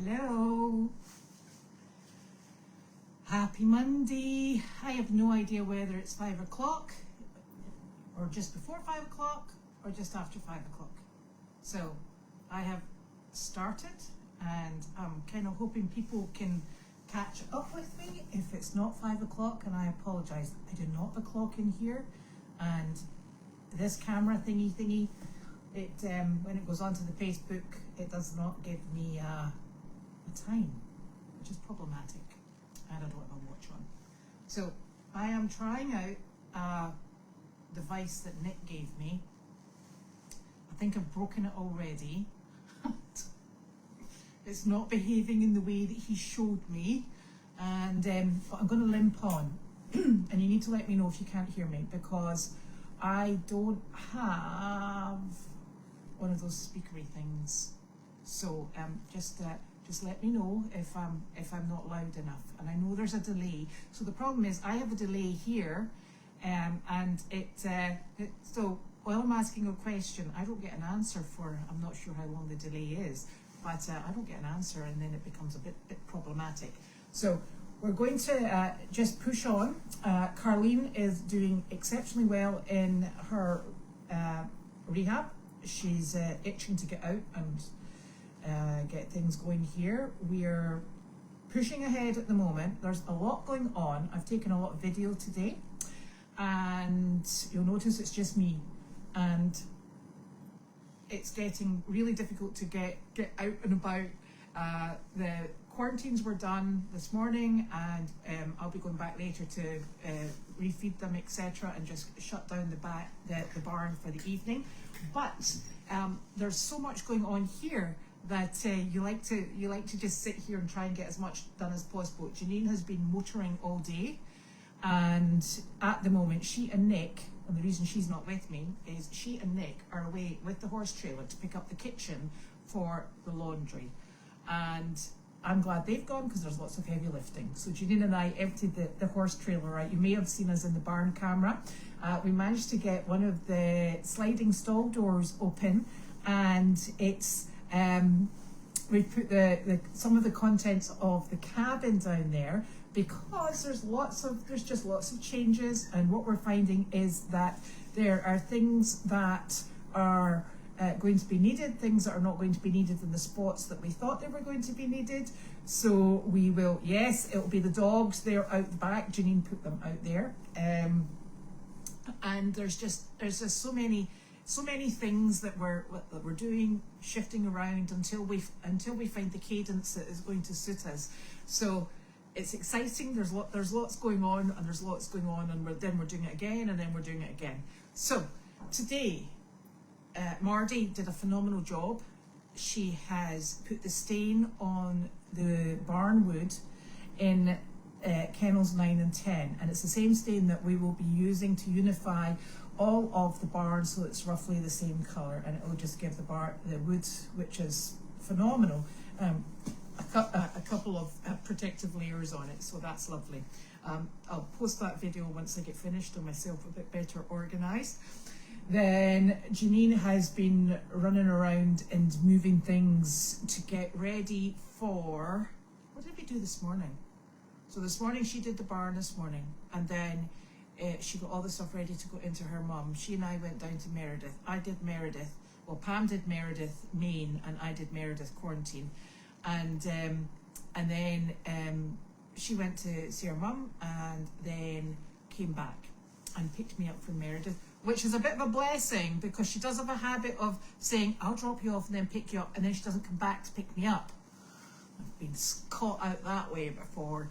Hello. Happy Monday. I have no idea whether it's 5 o'clock or just before 5 o'clock or just after 5 o'clock. So I have started and I'm kind of hoping people can catch up with me if it's not 5 o'clock, and I apologize. I do not have a clock in here, and this camera thingy, it when it goes onto the Facebook, it does not give me a time, which is problematic, and I don't have a watch on. So I am trying out a device that Nick gave me. I think I've broken it already. It's not behaving in the way that he showed me, and but I'm going to limp on. And you need to let me know if you can't hear me, because I don't have one of those speakery things. So just let me know if I'm not loud enough. And I know there's a delay. So the problem is I have a delay here, and so while I'm asking a question, I don't get an answer for, I'm not sure how long the delay is, but I don't get an answer, and then it becomes a bit problematic. So we're going to just push on. Carlene is doing exceptionally well in her rehab. She's itching to get out and get things going here. We're pushing ahead at the moment. There's a lot going on. I've taken a lot of video today, and you'll notice it's just me, and it's getting really difficult to get out and about. The quarantines were done this morning, and I'll be going back later to refeed them, etc., and just shut down the barn for the evening. But there's so much going on here that you like to just sit here and try and get as much done as possible. Janine has been motoring all day, and at the moment she and Nick, and the reason she's not with me is she and Nick are away with the horse trailer to pick up the kitchen for the laundry, and I'm glad they've gone because there's lots of heavy lifting. So Janine and I emptied the horse trailer out. You may have seen us in the barn camera. We managed to get one of the sliding stall doors open, and it's we put some of the contents of the cabin down there, because there's just lots of changes, and what we're finding is that there are things that are going to be needed, things that are not going to be needed in the spots that we thought they were going to be needed. So we will, yes, it'll be the dogs, they're out the back, Janine put them out there, and there's just so many things that we're doing, shifting around until we find the cadence that is going to suit us. So it's exciting. There's lots going on, and then we're doing it again, and then we're doing it again. So today, Mardy did a phenomenal job. She has put the stain on the barn wood in kennels 9 and 10, and it's the same stain that we will be using to unify all of the barn, so it's roughly the same colour, and it will just give the wood, which is phenomenal, a couple of protective layers on it. So that's lovely. I'll post that video once I get finished and myself a bit better organised. Then Janine has been running around and moving things to get ready for, what did we do this morning? So this morning she did the barn this morning, and then she got all the stuff ready to go into her mum. She and I went down to Meredith. I did Meredith. Well, Pam did Meredith Main, and I did Meredith Quarantine. And then she went to see her mum, and then came back and picked me up from Meredith, which is a bit of a blessing, because she does have a habit of saying, I'll drop you off and then pick you up, and then she doesn't come back to pick me up. I've been caught out that way before.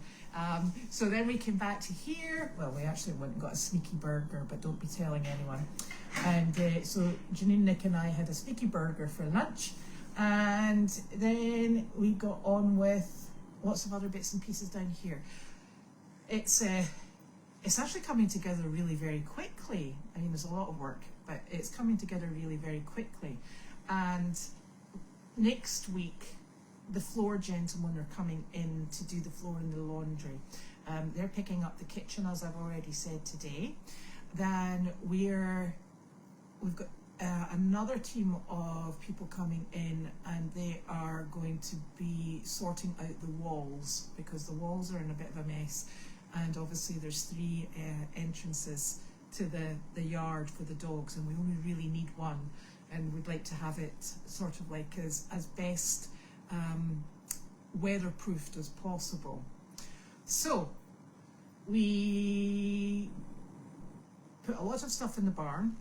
So then we came back to here. Well, we actually went and got a sneaky burger, but don't be telling anyone. And so Janine, Nick and I had a sneaky burger for lunch, and then we got on with lots of other bits and pieces down here. It's actually coming together really very quickly. I mean, there's a lot of work, but it's coming together really very quickly. And next week, the floor gentlemen are coming in to do the floor and the laundry. They're picking up the kitchen, as I've already said today. Then we've got another team of people coming in, and they are going to be sorting out the walls, because the walls are in a bit of a mess, and obviously there's 3 entrances to the yard for the dogs, and we only really need one, and we'd like to have it sort of like as best weatherproofed as possible. So we put a lot of stuff in the barn,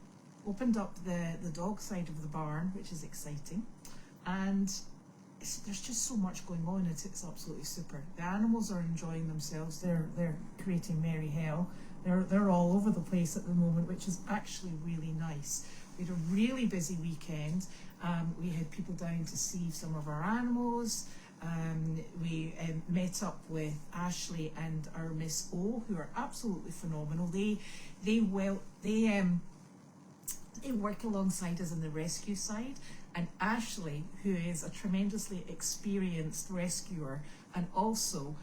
opened up the dog side of the barn, which is exciting, and there's just so much going on. It's absolutely super. The animals are enjoying themselves. They're creating merry hell. They're all over the place at the moment, which is actually really nice. We had a really busy weekend. We had people down to see some of our animals. We met up with Ashley and our Miss O, who are absolutely phenomenal. They work alongside us in the rescue side, and Ashley, who is a tremendously experienced rescuer and also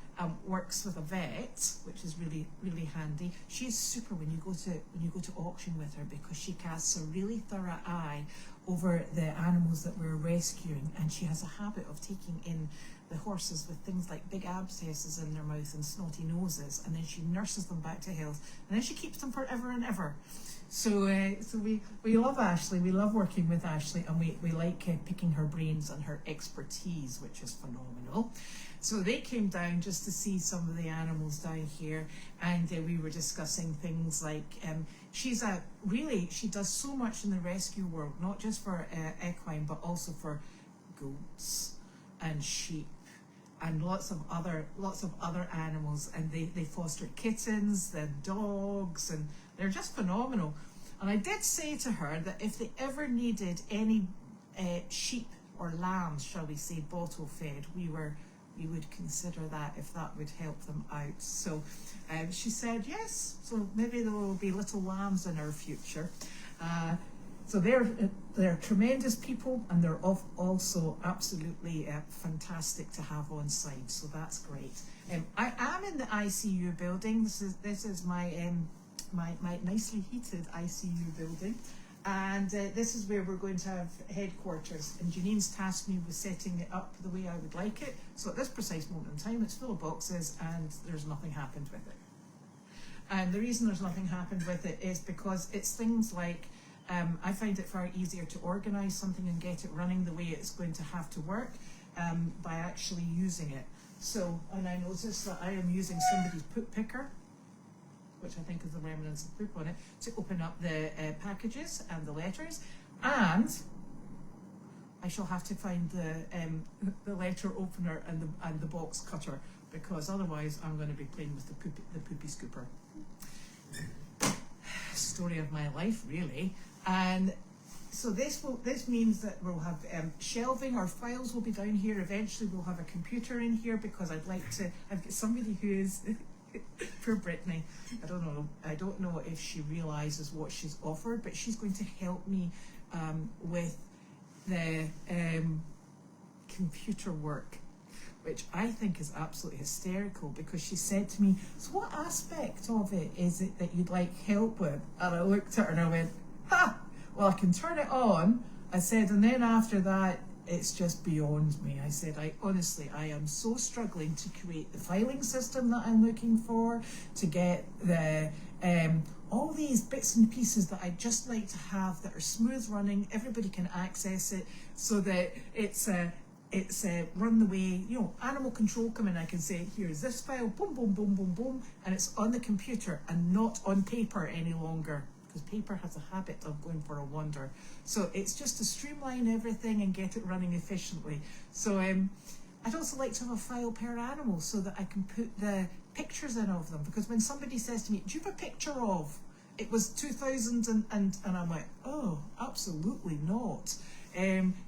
works with a vet, which is really, really handy. She's super when you go to auction with her, because she casts a really thorough eye over the animals that we're rescuing, and she has a habit of taking in the horses with things like big abscesses in their mouth and snotty noses, and then she nurses them back to health, and then she keeps them forever and ever. So we love Ashley, we love working with Ashley, and we like picking her brains and her expertise, which is phenomenal. So they came down just to see some of the animals down here, and we were discussing things like she does so much in the rescue world, not just for equine, but also for goats and sheep and lots of other animals, and they foster kittens, then dogs, and they're just phenomenal. And I did say to her that if they ever needed any sheep or lambs, shall we say, bottle fed, we would consider that, if that would help them out. So she said yes, so maybe there will be little lambs in our future. So they're tremendous people, and they're also absolutely fantastic to have on site. So that's great. I am in the ICU building. This is my nicely heated ICU building, and this is where we're going to have headquarters. And Janine's tasked me with setting it up the way I would like it. So at this precise moment in time, it's full of boxes, and there's nothing happened with it. And the reason there's nothing happened with it is because it's things like, I find it far easier to organise something and get it running the way it's going to have to work by actually using it. So, and I noticed that I am using somebody's poop picker, which I think is the remnants of poop on it, to open up the packages and the letters. And I shall have to find the letter opener and the box cutter, because otherwise I'm going to be playing with the poopy scooper. Story of my life, really. And so this means that we'll have shelving. Our files will be down here. Eventually we'll have a computer in here, because I've got somebody who is poor Brittany. I don't know if she realizes what she's offered, but she's going to help me with the computer work, which I think is absolutely hysterical, because she said to me, so what aspect of it is it that you'd like help with? And I looked at her and I went, ha, well, I can turn it on. I said, and then after that, it's just beyond me. I said, I am so struggling to create the filing system that I'm looking for, to get the all these bits and pieces that I'd just like to have that are smooth running, everybody can access it, so that it's run the way, animal control come in, I can say, here's this file, boom, boom, boom, boom, boom, and it's on the computer and not on paper any longer, because paper has a habit of going for a wander. So it's just to streamline everything and get it running efficiently. So I'd also like to have a file per animal, so that I can put the pictures in of them, because when somebody says to me, do you have a picture of, it was 2000 and I'm like, oh, absolutely not.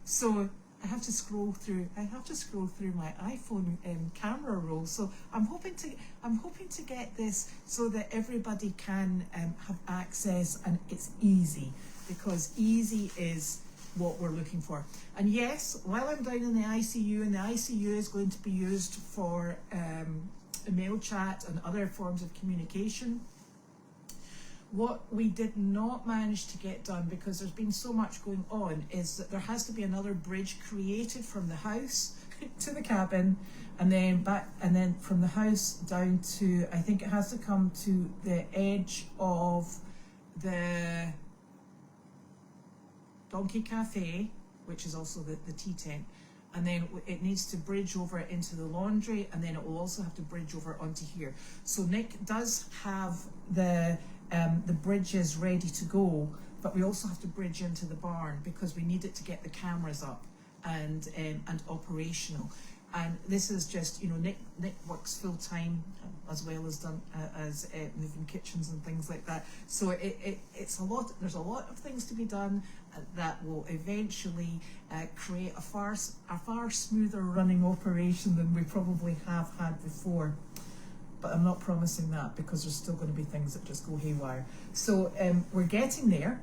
So I have to scroll through my iPhone camera roll. So I'm hoping to get this so that everybody can have access, and it's easy, because easy is what we're looking for. And yes, while I'm down in the ICU, and the ICU is going to be used for email chat and other forms of communication, What we did not manage to get done, because there's been so much going on, is that there has to be another bridge created from the house to the cabin, and then back, and then from the house down to, I think it has to come to the edge of the Donkey Cafe, which is also the tea tent, and then it needs to bridge over into the laundry, and then it will also have to bridge over onto here. So Nick does have the bridges ready to go, but we also have to bridge into the barn because we need it to get the cameras up and operational. And this is just, you know, Nick works full time as well as moving kitchens and things like that. So it's a lot. There's a lot of things to be done that will eventually create a far smoother running operation than we probably have had before. But I'm not promising that because there's still going to be things that just go haywire. So we're getting there.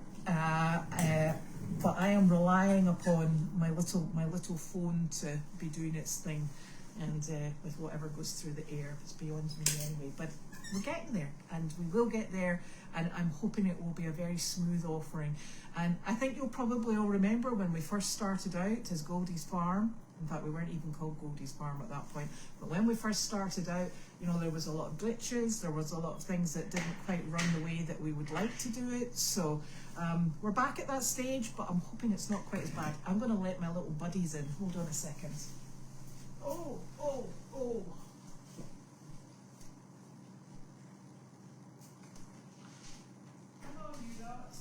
But I am relying upon my little phone to be doing its thing, and with whatever goes through the air, it's beyond me anyway. But we're getting there, and we will get there, and I'm hoping it will be a very smooth offering. And I think you'll probably all remember when we first started out as Goldie's Farm. In fact, we weren't even called Goldie's Farm at that point. But when we first started out, you know, there was a lot of glitches. There was a lot of things that didn't quite run the way that we would like to do it. So we're back at that stage, but I'm hoping it's not quite as bad. I'm going to let my little buddies in. Hold on a second. Oh. Come on, you dogs.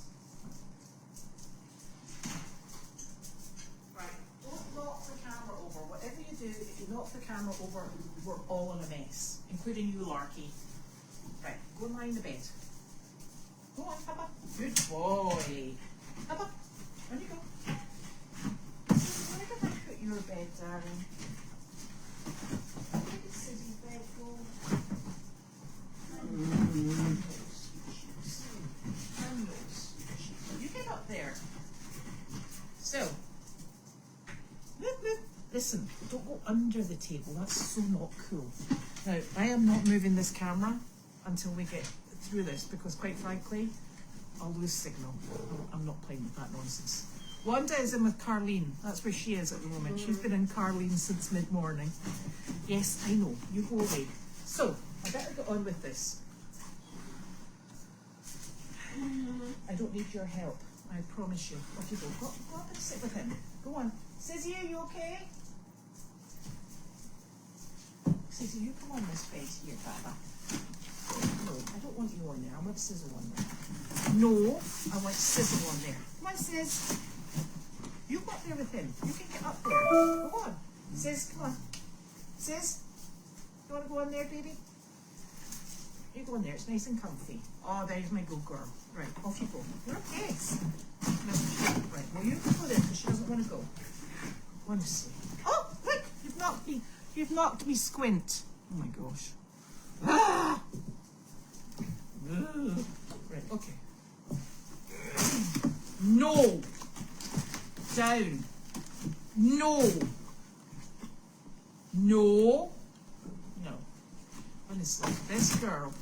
Right, don't knock the camera over. Whatever you do, if you knock the camera over, we're all in a mess, including you, Larky. Right, go and lie in the bed. Go on, Papa. Good boy. Papa, on you go. Where did I put your bed, darling? Where did Sissy's bed go? You get up there. So, move. Listen, don't go under the table. That's so not cool. Now, I am not moving this camera until we get through this, because quite frankly, I'll lose signal. I'm not playing with that nonsense. Wanda is in with Carlene. That's where she is at the moment. She's been in Carlene since mid-morning. Yes, I know. You go away. So, I better get on with this. I don't need your help. I promise you. Off you go. Go up and sit with him. Go on. Sizzy, are you okay? Sizzy, you come on this bed here, Papa. No, I don't want you on there. I want Sizzle on there. No, I want Sizzle on there. Come on, Sizz. You go up there with him. You can get up there. Go on. Sizz, come on. Sizz, you want to go on there, baby? You go in there. It's nice and comfy. Oh, there's my good girl. Right, off you go. You're okay. Right, well, you can go there because she doesn't want to go. Honestly. Oh, look! You've knocked me squint. Oh my gosh. Ah! Right, okay. No! Down. No! No! No. Honestly, this girl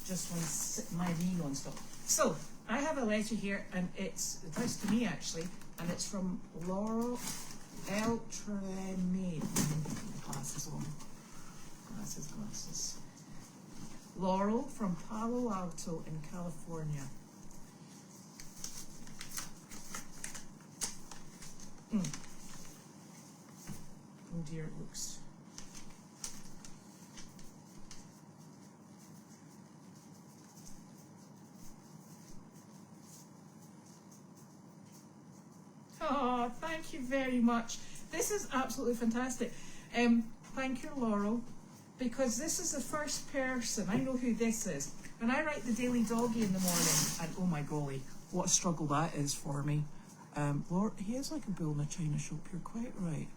just wants to sit in my knee non-stop. So, I have a letter here, and it's addressed to me actually, and it's from Laurel L. Tremaine. Glasses on. Glasses. Laurel from Palo Alto in California. Oh dear, it looks. Oh, thank you very much. This is absolutely fantastic. Thank you, Laurel, because this is the first person, I know who this is. When I write the Daily Doggy in the morning, and oh my golly, what a struggle that is for me. Laura, he is like a bull in a china shop, you're quite right.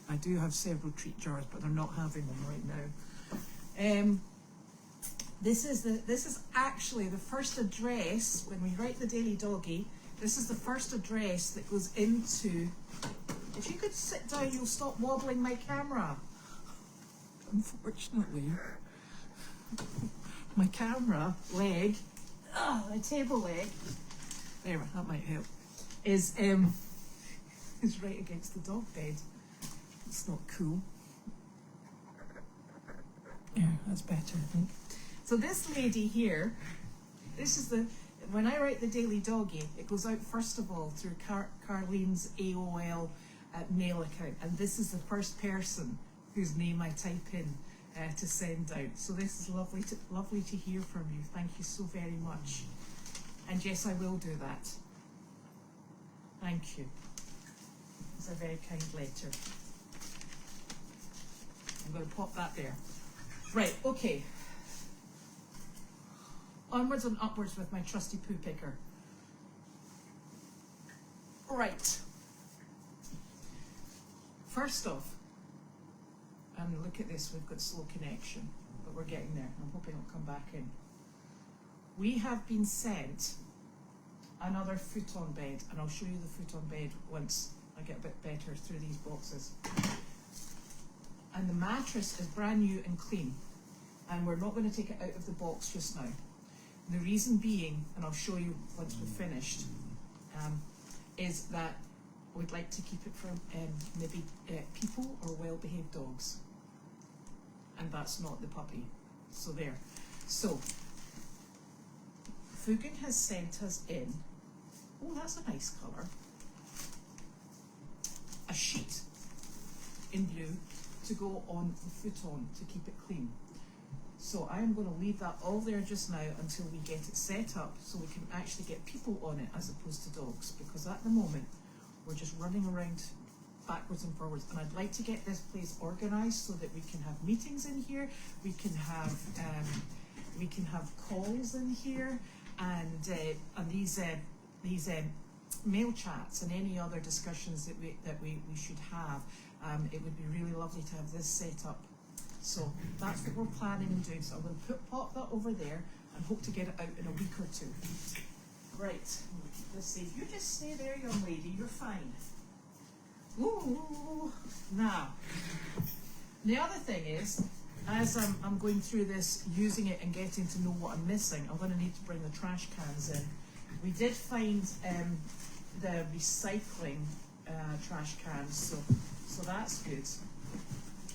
I do have several treat jars, but they're not having them right now. This is actually the first address, when we write the Daily Doggy, this is the first address that goes into, if you could sit down, you'll stop wobbling my camera. Unfortunately, my camera leg my table leg, there, that might help, is right against the dog bed. It's not cool. Yeah, that's better, I think. So this lady here, this is the, when I write the Daily Doggy, it goes out first of all through Carlene's AOL mail account, and this is the first person whose name I type in to send out. So this is lovely to hear from you. Thank you so very much. And yes, I will do that. Thank you. It's a very kind letter. I'm going to pop that there. Right, okay. Onwards and upwards with my trusty poo picker. Right. First off, look at this, we've got slow connection, but we're getting there. I'm hoping it'll come back in. We have been sent another futon bed, and I'll show you the futon bed once I get a bit better through these boxes. And the mattress is brand new and clean, and we're not going to take it out of the box just now. The reason being, and I'll show you once we're finished, is that we'd like to keep it for maybe people or well-behaved dogs, and that's not the puppy. So there. So Fugan has sent us in, oh, that's a nice colour, a sheet in blue to go on the futon to keep it clean. So I am going to leave that all there just now until we get it set up so we can actually get people on it as opposed to dogs, because at the moment we're just running around backwards and forwards, and I'd like to get this place organised so that we can have meetings in here, we can have calls in here, and these mail chats and any other discussions that we should have. It would be really lovely to have this set up. So that's what we're planning and doing. So I'm going to pop that over there and hope to get it out in a week or two. Right, let's see. You just stay there, young lady. You're fine. Ooh. Now, the other thing is, as I'm going through this, using it and getting to know what I'm missing, I'm going to need to bring the trash cans in. We did find the recycling trash cans, so that's good.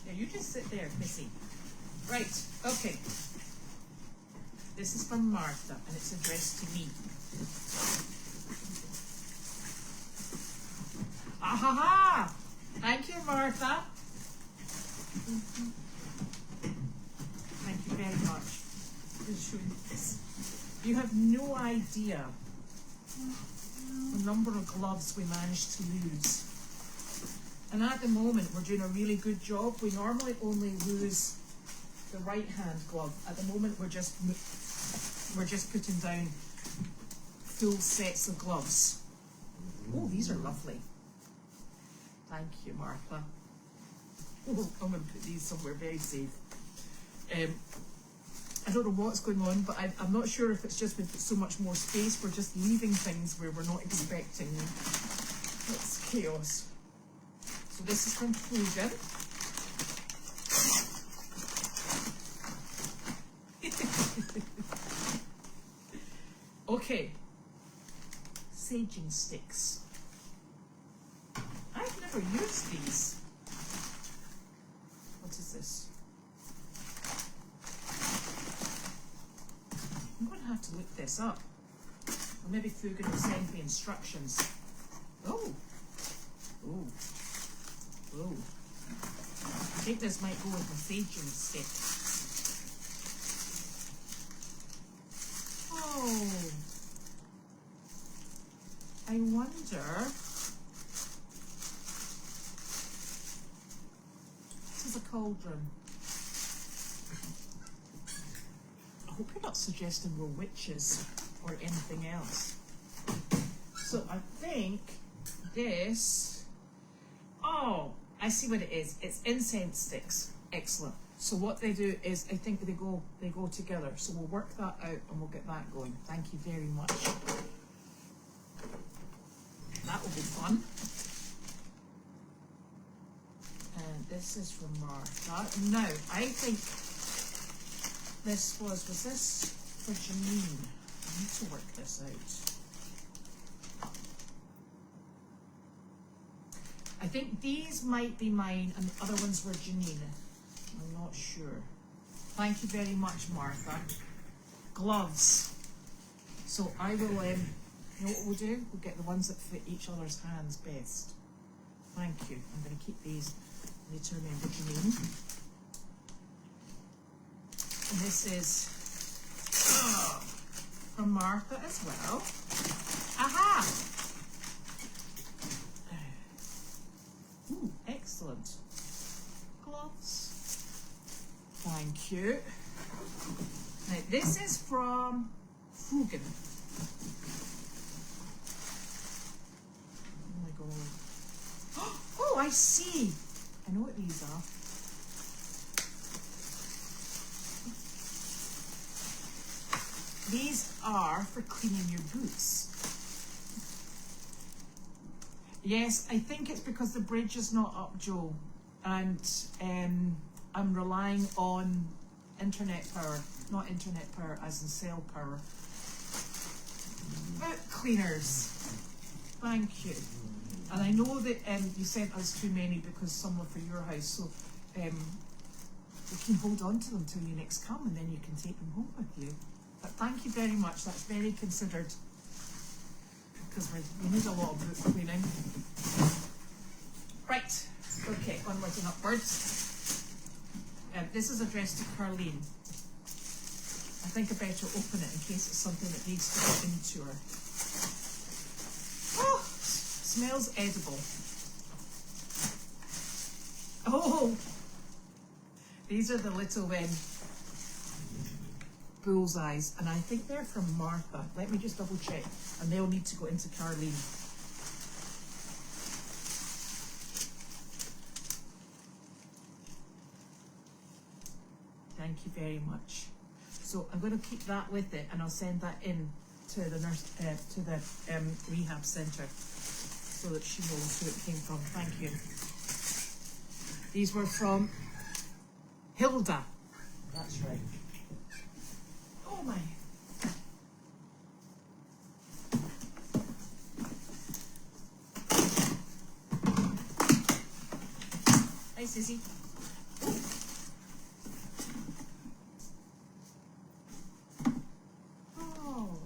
Yeah, you just sit there, Missy. Right, okay. This is from Martha, and it's addressed to me. Ahaha! Thank you, Martha. Thank you very much for showing this. You have no idea the number of gloves we managed to lose. And at the moment, we're doing a really good job. We normally only lose the right-hand glove. At the moment, we're just putting down full sets of gloves. Oh, these are lovely. Thank you, Martha. Oh, I'm going to put these somewhere very safe. I don't know what's going on, but I'm not sure if it's just we've got so much more space. We're just leaving things where we're not expecting. It's chaos. So this is from Fugan. Okay. Saging sticks. I've never used these. What is this? I'm going to have to look this up. Or maybe Fugan will send me instructions. Oh. Oh. Oh. I think this might go with the saging stick. Oh. I wonder. This is a cauldron. I hope you're not suggesting we're witches or anything else. So I think this. Oh, I see what it is. It's incense sticks. Excellent. So what they do is, I think they go together. So we'll work that out and we'll get that going. Thank you very much. That will be fun. And this is from Martha. Now, I think this was this for Janine? need to work this out. I think these might be mine and the other ones were Janine. I'm not sure. Thank you very much, Martha. Gloves. So I will, you know what we'll do? We'll get the ones that fit each other's hands best. Thank you. I'm going to keep these. I need to remember Janine. And this is from Martha as well. Aha! Ooh, excellent. Gloves. Thank you. Now, this is from Fugen. Oh my god. Oh, I see. I know what these are. These are for cleaning your boots. Yes, I think it's because the bridge is not up, Joe, and I'm relying on internet power, not internet power as in cell power. Boot cleaners, thank you. And I know that you sent us too many because some were for your house, so we can hold on to them till you next come and then you can take them home with you. But thank you very much, that's very considered. Because we need a lot of boot cleaning. Right, okay, onwards and upwards. This is addressed to Carleen. I think I better open it in case it's something that needs to go into her. Oh, smells edible. Oh, these are the little bullseyes, and I think they're from Martha. Let me just double check, and they'll need to go into Carleen. Thank you very much. So I'm going to keep that with it, and I'll send that in to the nurse, to the rehab centre, so that she knows who it came from. Thank you. These were from Hilda. That's right. Oh my. Hi, Sissy. Oh.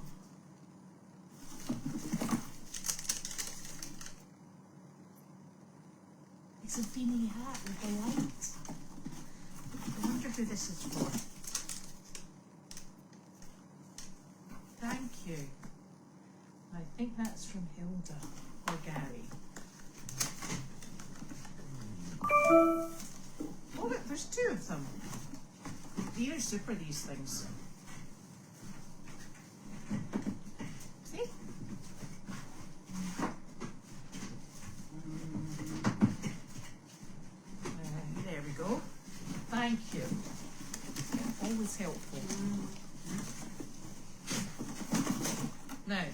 It's a beanie hat with a light. I wonder who this is for. Thank you. I think that's from Hilda or Gary. Oh look, there's two of them. These are super, these things. See? There we go. Thank you. Always helpful. Now,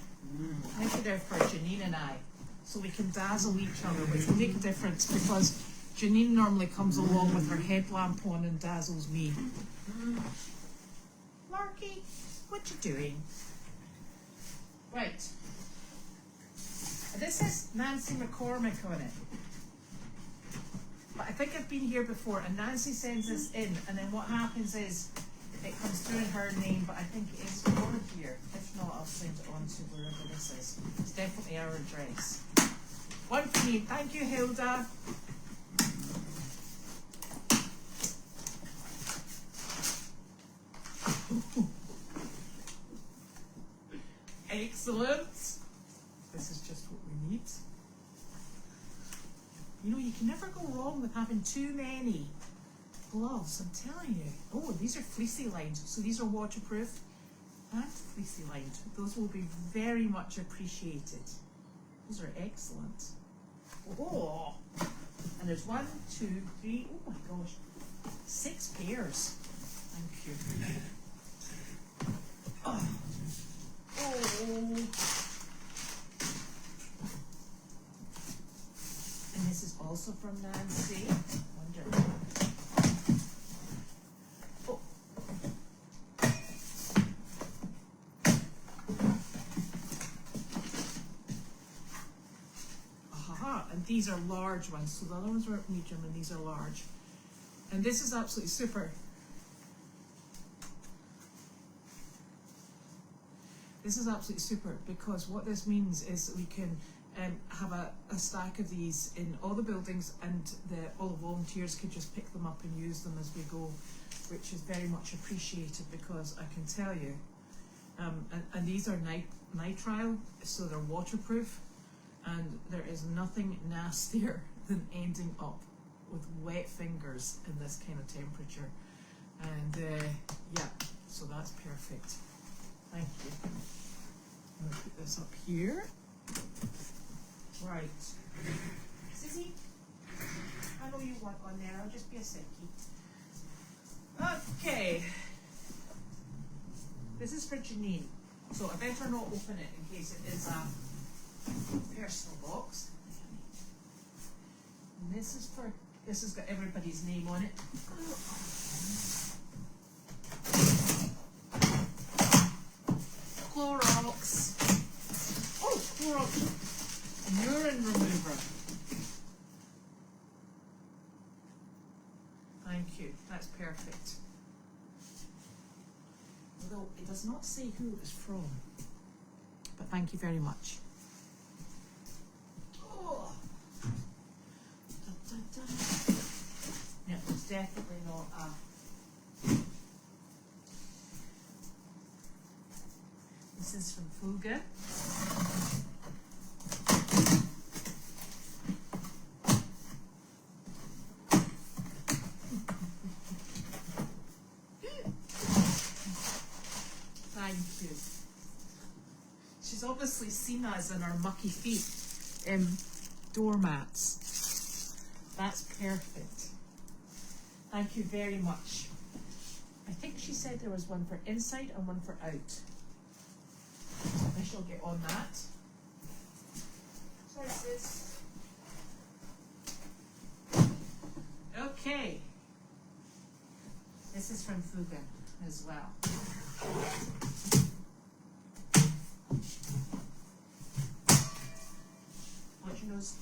I put there for Janine and I, so we can dazzle each other, which will make a difference because Janine normally comes along with her headlamp on and dazzles me. Larky, what you doing? Right. This is Nancy McCormick on it. But I think I've been here before, and Nancy sends this in, and then what happens is it comes through in her name, but I think it is over here. If not, I'll send it on to wherever this is. It's definitely our address. One for me. Thank you, Hilda. Excellent. This is just what we need. You know, you can never go wrong with having too many gloves, I'm telling you. Oh, these are fleecy lined, so these are waterproof and fleecy lined. Those will be very much appreciated. Those are excellent. Oh, and there's 1, 2, 3, oh my gosh, 6 pairs. Thank you. Oh. Oh. And this is also from Nancy. Wonderful. Oh. and these are large ones. So the other ones were medium and these are large. And this is absolutely super. This is absolutely super because what this means is that we can have a stack of these in all the buildings, and all the volunteers could just pick them up and use them as we go, which is very much appreciated because I can tell you, and these are nitrile, so they're waterproof, and there is nothing nastier than ending up with wet fingers in this kind of temperature. And yeah, so that's perfect. Thank you. I'm going to put this up here. Right. Sissy, I know you want one there. I'll just be a second. Okay. This is for Janine. So I better not open it in case it is a personal box. And this has got everybody's name on it. Clorox. Oh, Clorox. Urine remover. Thank you. That's perfect. Although it does not say who it was from. But thank you very much. Oh. Da, da, da. Yeah, it's definitely not a... This is from Fuga. Thank you. She's obviously seen us in our mucky feet doormats. That's perfect. Thank you very much. I think she said there was one for inside and one for out. I shall get on that. Sorry, sis. Okay. This is from Fuga as well. Watch your nose.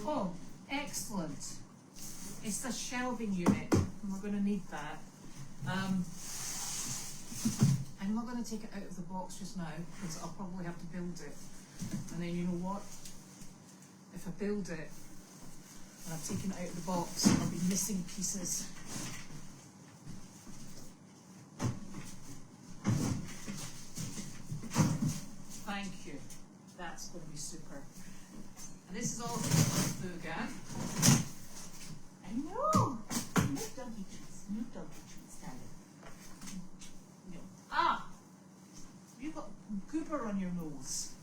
Oh, excellent. It's the shelving unit, and we're going to need that. I'm not going to take it out of the box just now, because I'll probably have to build it. And then you know what? If I build it, and I've taken it out of the box, I'll be missing pieces. Thank you. That's going to be super. And this is all from Fuga. I know. No doggy treats. No doggy treats, darling. No. Ah! You've got goober on your nose.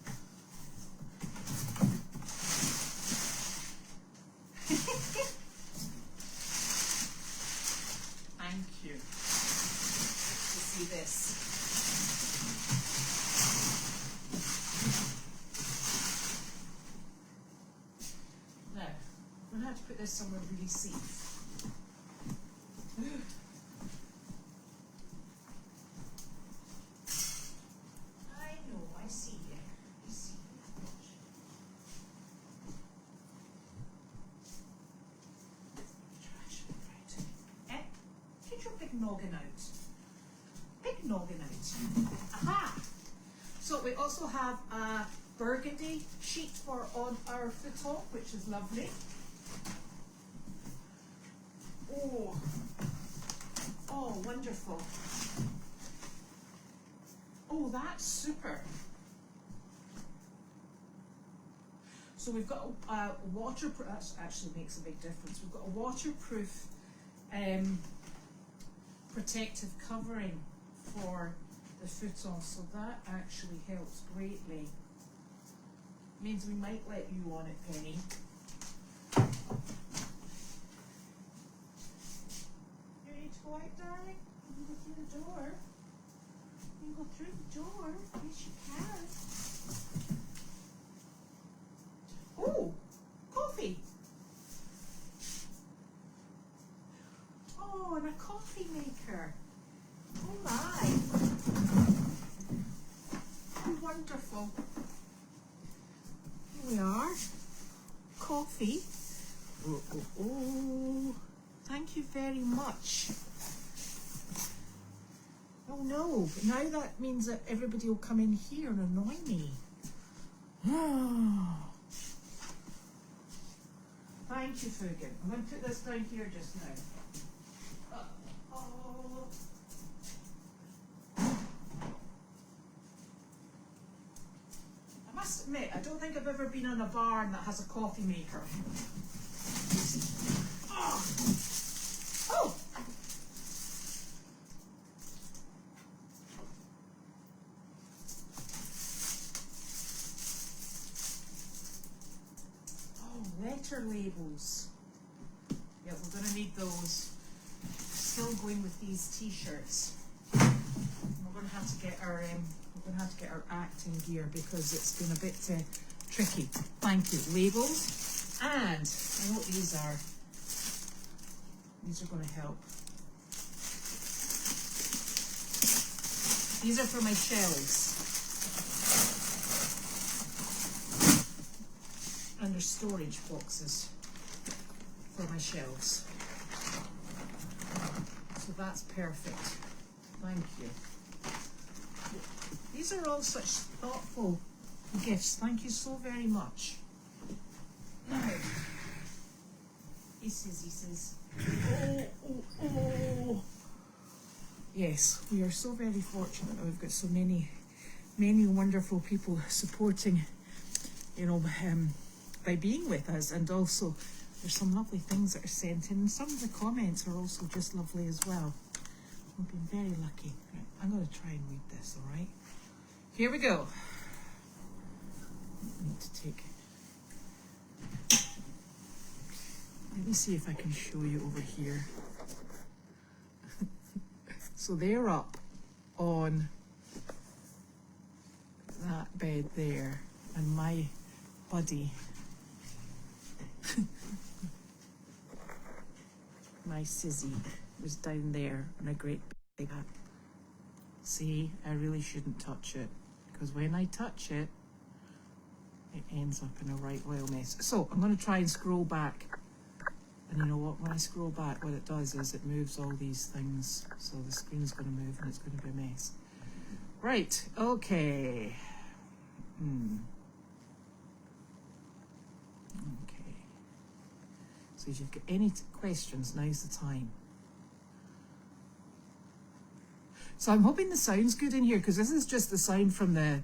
Thank you. To see this. Now, I'm going to have to put this somewhere really safe. I know, I see you. I see you. Trash, right. Get your big noggin out. Big noggin out. Aha! So we also have a burgundy sheet for on our futon, which is lovely. Oh, oh, wonderful. Oh, that's super. So we've got a waterproof, that actually makes a big difference. We've got a waterproof protective covering for the futon, so that actually helps greatly. Means we might let you on it, Penny. go out, darling? You can go through the door. You can go through the door. Yes, you can. Oh, coffee. Oh, and a coffee maker. Oh my. Oh, wonderful. Here we are. Coffee. Oh, oh, oh. Thank you very much. Oh no, now that means that everybody will come in here and annoy me. Thank you, Fugan. I'm going to put this down here just now. Oh. I must admit, I don't think I've ever been in a barn that has a coffee maker. Oh! Oh! Oh, letter labels. Yeah, we're going to need those. Still going with these t-shirts. We're going to have to get our acting gear because it's been a bit tricky. Thank you. Labels, and I know what these are. These are going to help. These are for my shelves. And they're storage boxes for my shelves. So that's perfect. Thank you. These are all such thoughtful gifts. Thank you so very much. Now, he says. Oh. Yes, we are so very fortunate that we've got so many wonderful people supporting, by being with us, and also there's some lovely things that are sent in. Some of the comments are also just lovely as well. We've been very lucky. Right, I'm going to try and read this, all right? Here we go. I need to take... Let me see if I can show you over here. So they're up on that bed there, and my buddy, my Sizzy, was down there on a great big hat. See, I really shouldn't touch it, because when I touch it, it ends up in a right royal mess. So I'm going to try and scroll back. And you know what, when I scroll back, what it does is it moves all these things. So the screen's going to move and it's going to be a mess. Right, okay. Okay. So if you've got any questions, now's the time. So I'm hoping the sound's good in here, because this is just the sound from the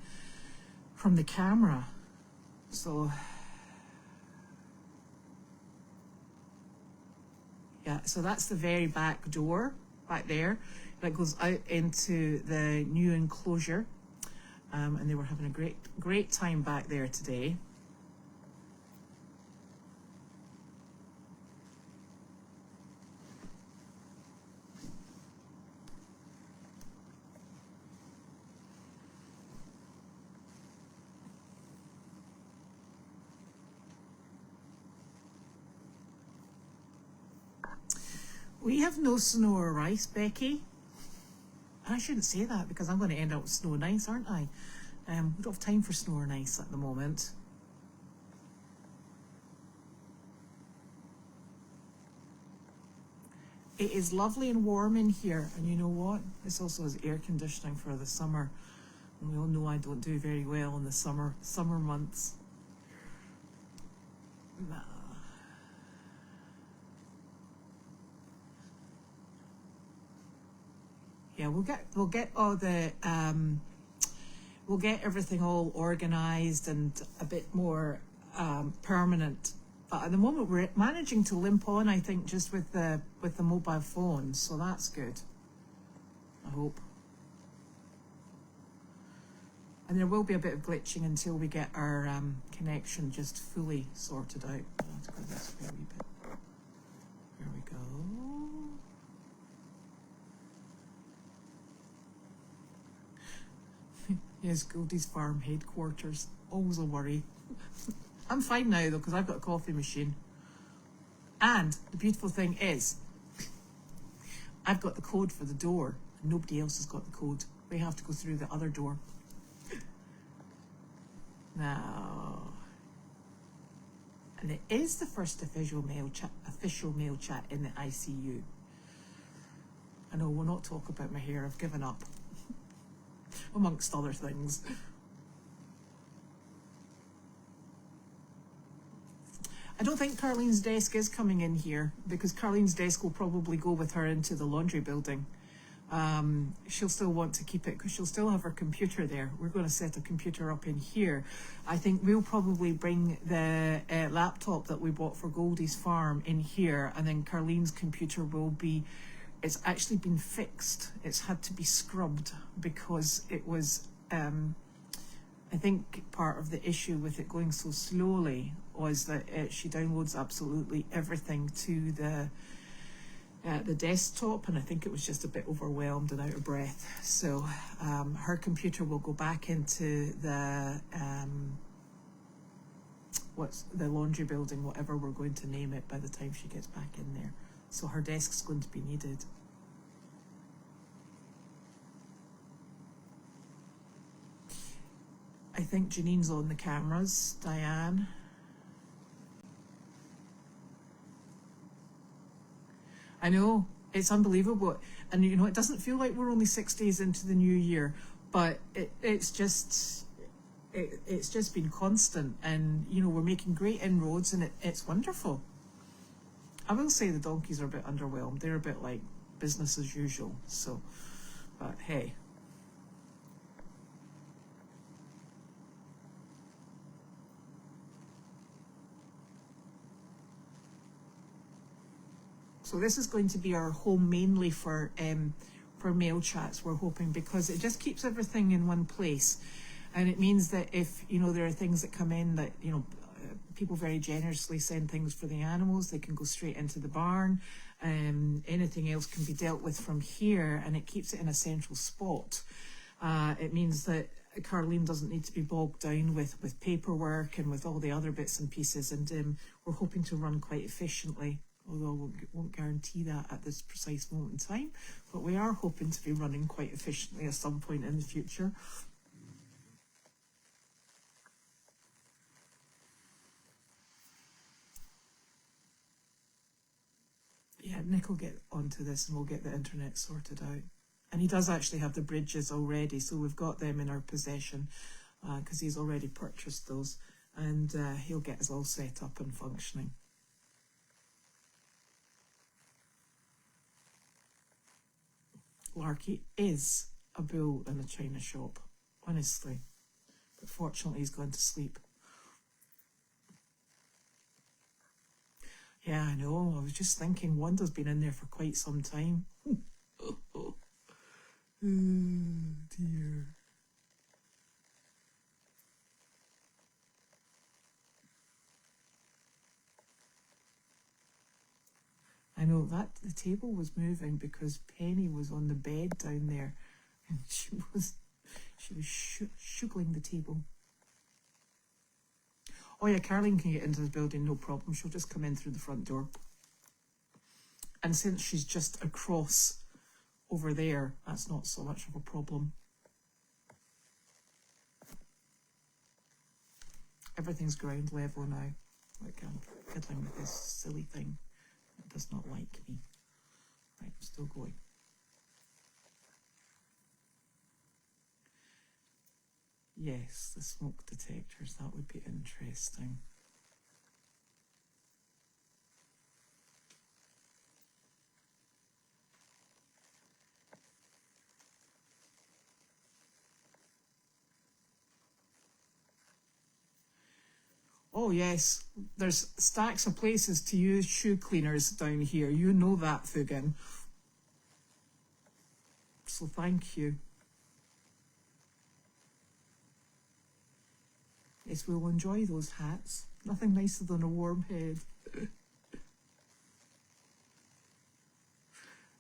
camera. So... yeah, so that's the very back door back there that goes out into the new enclosure, and they were having a great time back there today. We have no snow or ice, Becky. I shouldn't say that because I'm going to end up with snow and ice, aren't I? We don't have time for snow and ice at the moment. It is lovely and warm in here, and you know what? This also has air conditioning for the summer. And we all know I don't do very well in the summer months. Nah. Yeah, we'll get all the we'll get everything all organized and a bit more permanent. But at the moment we're managing to limp on, I think, just with the mobile phone, so that's good. I hope. And there will be a bit of glitching until we get our connection just fully sorted out. I'll have to go this way a wee bit. There we go. Yes, Goldie's Farm headquarters. Always a worry. I'm fine now though, because I've got a coffee machine. And the beautiful thing is, I've got the code for the door, and nobody else has got the code. We have to go through the other door. Now, and it is the first official mail chat in the ICU. I know we'll not talk about my hair. I've given up, amongst other things. I don't think Carlene's desk is coming in here, because Carlene's desk will probably go with her into the laundry building. She'll still want to keep it because she'll still have her computer there. We're going to set a computer up in here. I think we'll probably bring the laptop that we bought for Goldie's Farm in here, and then Carlene's computer will be, it's actually been fixed. It's had to be scrubbed because it was, I think part of the issue with it going so slowly was that she downloads absolutely everything to the desktop, and I think it was just a bit overwhelmed and out of breath. So her computer will go back into the what's the laundry building, whatever we're going to name it, by the time she gets back in there. So her desk's going to be needed. I think Janine's on the cameras. Diane. I know, it's unbelievable. And you know, it doesn't feel like we're only 6 days into the new year, but it's just been constant, and you know, we're making great inroads, and it's wonderful. I will say the donkeys are a bit underwhelmed. They're a bit like business as usual. So, but hey. So this is going to be our home mainly for mail chats, we're hoping, because it just keeps everything in one place. And it means that if, you know, there are things that come in that, you know, people very generously send things for the animals, they can go straight into the barn. Anything else can be dealt with from here, and it keeps it in a central spot. It means that Carlene doesn't need to be bogged down with paperwork and with all the other bits and pieces, and we're hoping to run quite efficiently. Although I won't guarantee that at this precise moment in time, but we are hoping to be running quite efficiently at some point in the future. Yeah, Nick will get onto this and we'll get the internet sorted out. And he does actually have the bridges already, so we've got them in our possession because he's already purchased those, and he'll get us all set up and functioning. Larky is a bull in a china shop, honestly. But fortunately, he's gone to sleep. Yeah, I know. I was just thinking, Wanda's been in there for quite some time. Oh, dear. I know that the table was moving because Penny was on the bed down there, and she was shuggling the table. Oh yeah, Caroline can get into the building, no problem. She'll just come in through the front door. And since she's just across over there, that's not so much of a problem. Everything's ground level now. Like I'm fiddling with this silly thing. It does not like me. Right, I'm still going. Yes, the smoke detectors, that would be interesting. Oh yes, there's stacks of places to use shoe cleaners down here. You know that, Fugan. So thank you. Yes, we'll enjoy those hats. Nothing nicer than a warm head.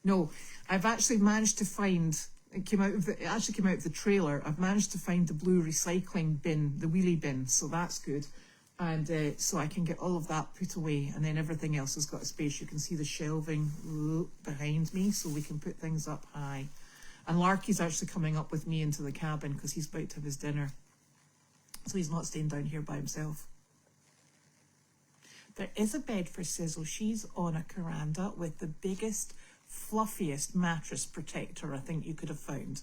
No, I've actually managed to find It actually came out of the trailer. I've managed to find the blue recycling bin, the wheelie bin, so that's good. And so I can get all of that put away, and then everything else has got a space. You can see the shelving behind me, so we can put things up high. And Larky's actually coming up with me into the cabin because he's about to have his dinner. So he's not staying down here by himself. There is a bed for Sizzle. She's on a veranda with the biggest, fluffiest mattress protector I think you could have found.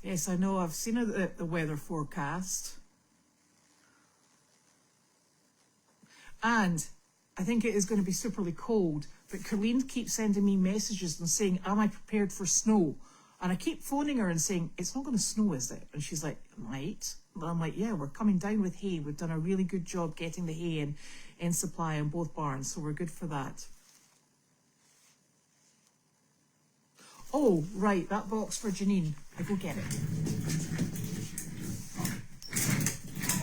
Yes, I know. I've seen it at the weather forecast. And I think it is going to be superly cold. But Colleen keeps sending me messages and saying, am I prepared for snow? And I keep phoning her and saying, it's not going to snow, is it? And she's like, might. But I'm like, yeah, we're coming down with hay. We've done a really good job getting the hay in supply in both barns. So we're good for that. Oh, right, that box for Janine. I go get it.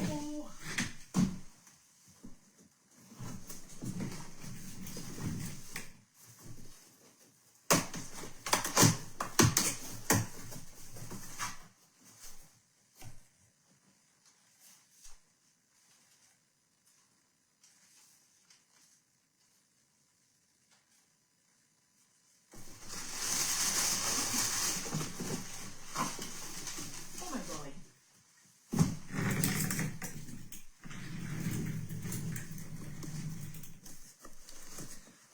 Oh.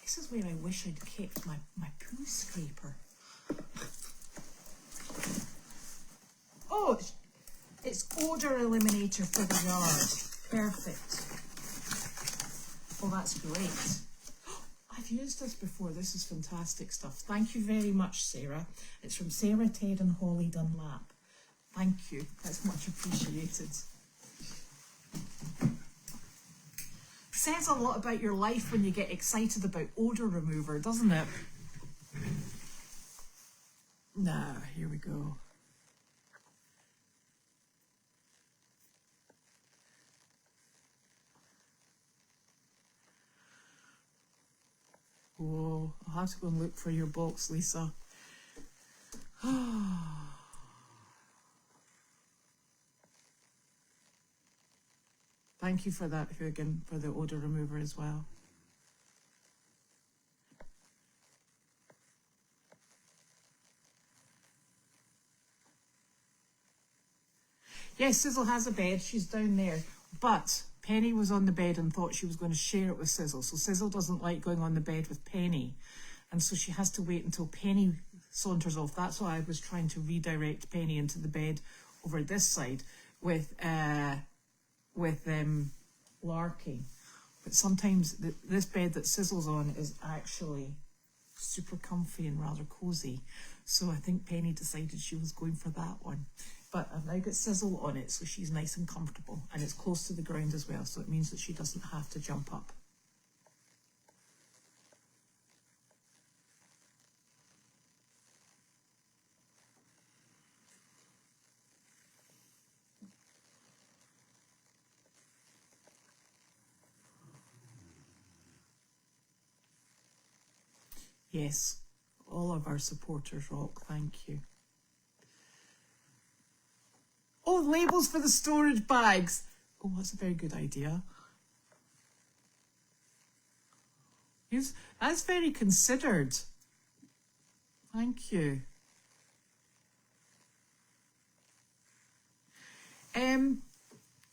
This is where I wish I'd kept my poo scraper. Oh, it's odour eliminator for the yard. Perfect. Oh, that's great. I've used this before. This is fantastic stuff. Thank you very much, Sarah. It's from Sarah, Ted and Holly Dunlap. Thank you. That's much appreciated. Says a lot about your life when you get excited about odour remover, doesn't it? Nah, here we go. Oh, I'll have to go and look for your box, Lisa. Thank you for that, Hugan, for the odour remover as well. Yes, Sizzle has a bed. She's down there. But Penny was on the bed and thought she was going to share it with Sizzle. So Sizzle doesn't like going on the bed with Penny. And so she has to wait until Penny saunters off. That's why I was trying to redirect Penny into the bed over this side with Larky. But sometimes this bed that Sizzle's on is actually super comfy and rather cozy. So I think Penny decided she was going for that one. But I've now got Sizzle on it, so she's nice and comfortable. And it's close to the ground as well, so it means that she doesn't have to jump up. Yes, all of our supporters rock, thank you. Oh, labels for the storage bags. Oh, that's a very good idea. Yes, that's very considered. Thank you.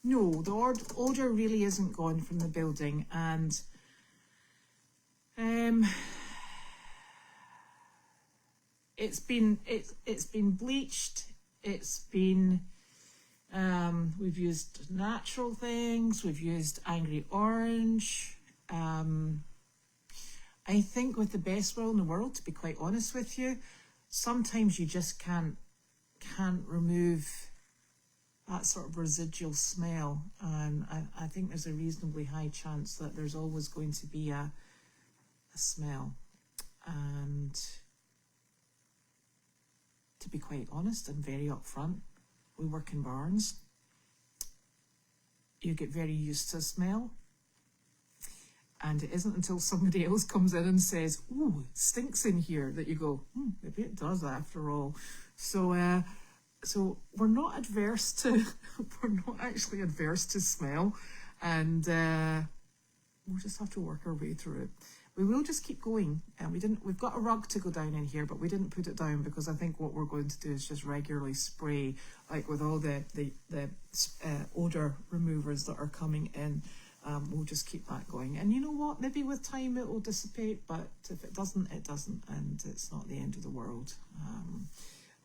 No, the odour really isn't gone from the building, and it's been bleached. It's been we've used natural things. We've used Angry Orange. I think with the best will in the world, to be quite honest with you, sometimes you just can't remove that sort of residual smell, and I think there's a reasonably high chance that there's always going to be a smell. And to be quite honest and very upfront, we work in barns. You get very used to smell. And it isn't until somebody else comes in and says, "Ooh, it stinks in here," that you go, maybe it does after all. So so we're not adverse to, we're not actually adverse to smell. And we'll just have to work our way through it. We will just keep going. And we've got a rug to go down in here, but we didn't put it down because I think what we're going to do is just regularly spray, like with all the odor removers that are coming in. We'll just keep that going. And you know what? Maybe with time it will dissipate, but if it doesn't, it doesn't. And it's not the end of the world.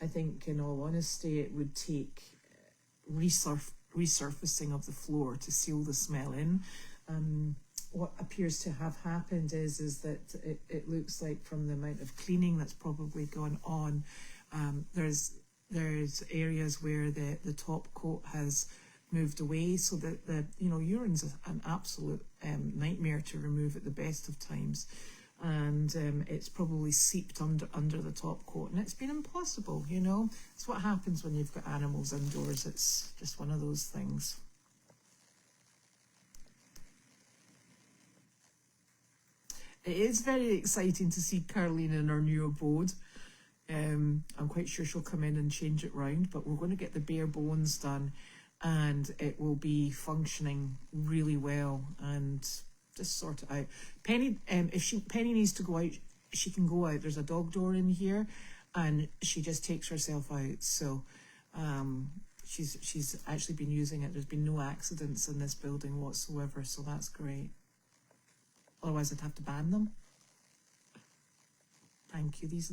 I think, in all honesty, it would take resurfacing of the floor to seal the smell in. What appears to have happened is that it looks like, from the amount of cleaning that's probably gone on, there's areas where the top coat has moved away, so that urine's an absolute nightmare to remove at the best of times, and it's probably seeped under the top coat, and it's been impossible. It's what happens when you've got animals indoors. It's just one of those things. It is very exciting to see Caroline in her new abode. I'm quite sure she'll come in and change it round, but we're going to get the bare bones done, and it will be functioning really well, and just sort it out. Penny, if Penny needs to go out, she can go out. There's a dog door in here, and she just takes herself out. So she's actually been using it. There's been no accidents in this building whatsoever, so that's great. Otherwise I'd have to ban them. Thank you. These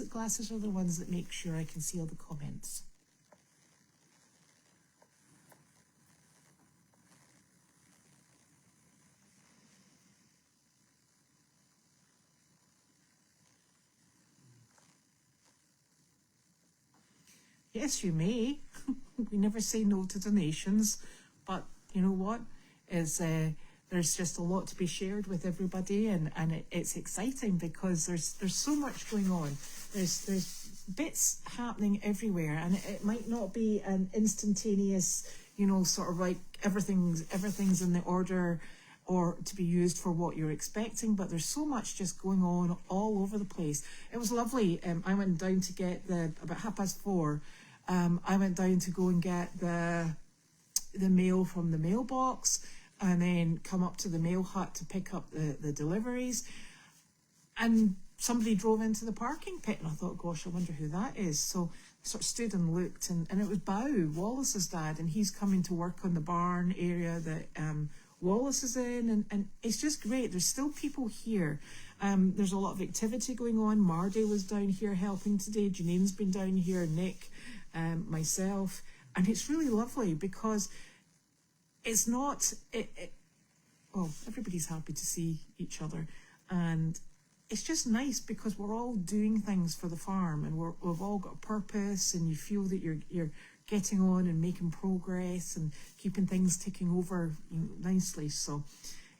glasses are the ones that make sure I can see all the comments. Yes, you may. We never say no to donations, but you know what? There's just a lot to be shared with everybody, and it's exciting because there's so much going on. There's bits happening everywhere, and it might not be an instantaneous, sort of like everything's in the order or to be used for what you're expecting, but there's so much just going on all over the place. It was lovely. I went down to get about 4:30. I went down to go and get the mail from the mailbox, and then come up to the mail hut to pick up the deliveries. And somebody drove into the parking pit, and I thought, gosh, I wonder who that is. So I sort of stood and looked, and it was Bow, Wallace's dad, and he's coming to work on the barn area that Wallace is in, and it's just great. There's still people here. There's a lot of activity going on. Mardy was down here helping today. Janine's been down here, Nick, myself, and it's really lovely because it's not, everybody's happy to see each other, and it's just nice because we're all doing things for the farm, and we've all got a purpose, and you feel that you're getting on and making progress and keeping things ticking over nicely. So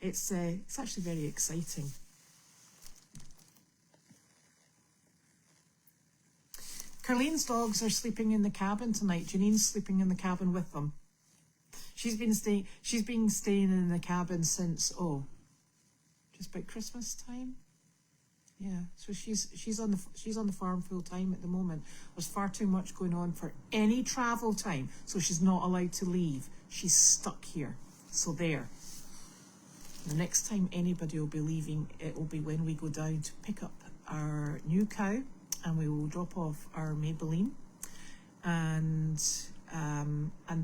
it's actually very exciting. Carlene's dogs are sleeping in the cabin tonight. Janine's sleeping in the cabin with them. She's been staying in the cabin since just about Christmas time. Yeah, so she's on the farm full time at the moment. There's far too much going on for any travel time, so she's not allowed to leave. She's stuck here. So there. The next time anybody will be leaving, it will be when we go down to pick up our new cow, and we will drop off our Maybelline, and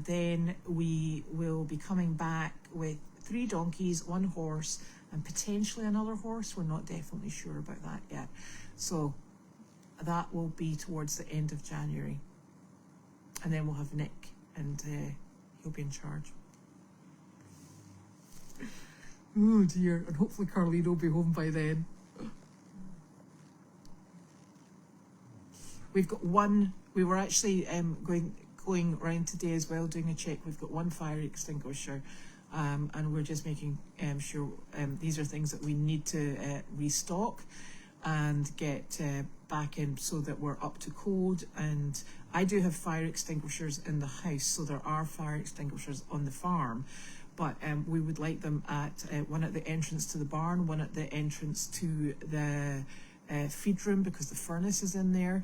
then we will be coming back with 3 donkeys, 1 horse, and potentially another horse. We're not definitely sure about that yet. So that will be towards the end of January. And then we'll have Nick, and he'll be in charge. Oh dear, and hopefully Carleen will be home by then. We've got one, we were actually going around today as well, doing a check. We've got 1 fire extinguisher, and we're just making sure these are things that we need to restock. and get back in so that we're up to code. And I do have fire extinguishers in the house, so there are fire extinguishers on the farm, but we would like them at one at the entrance to the barn, one at the entrance to the feed room because the furnace is in there,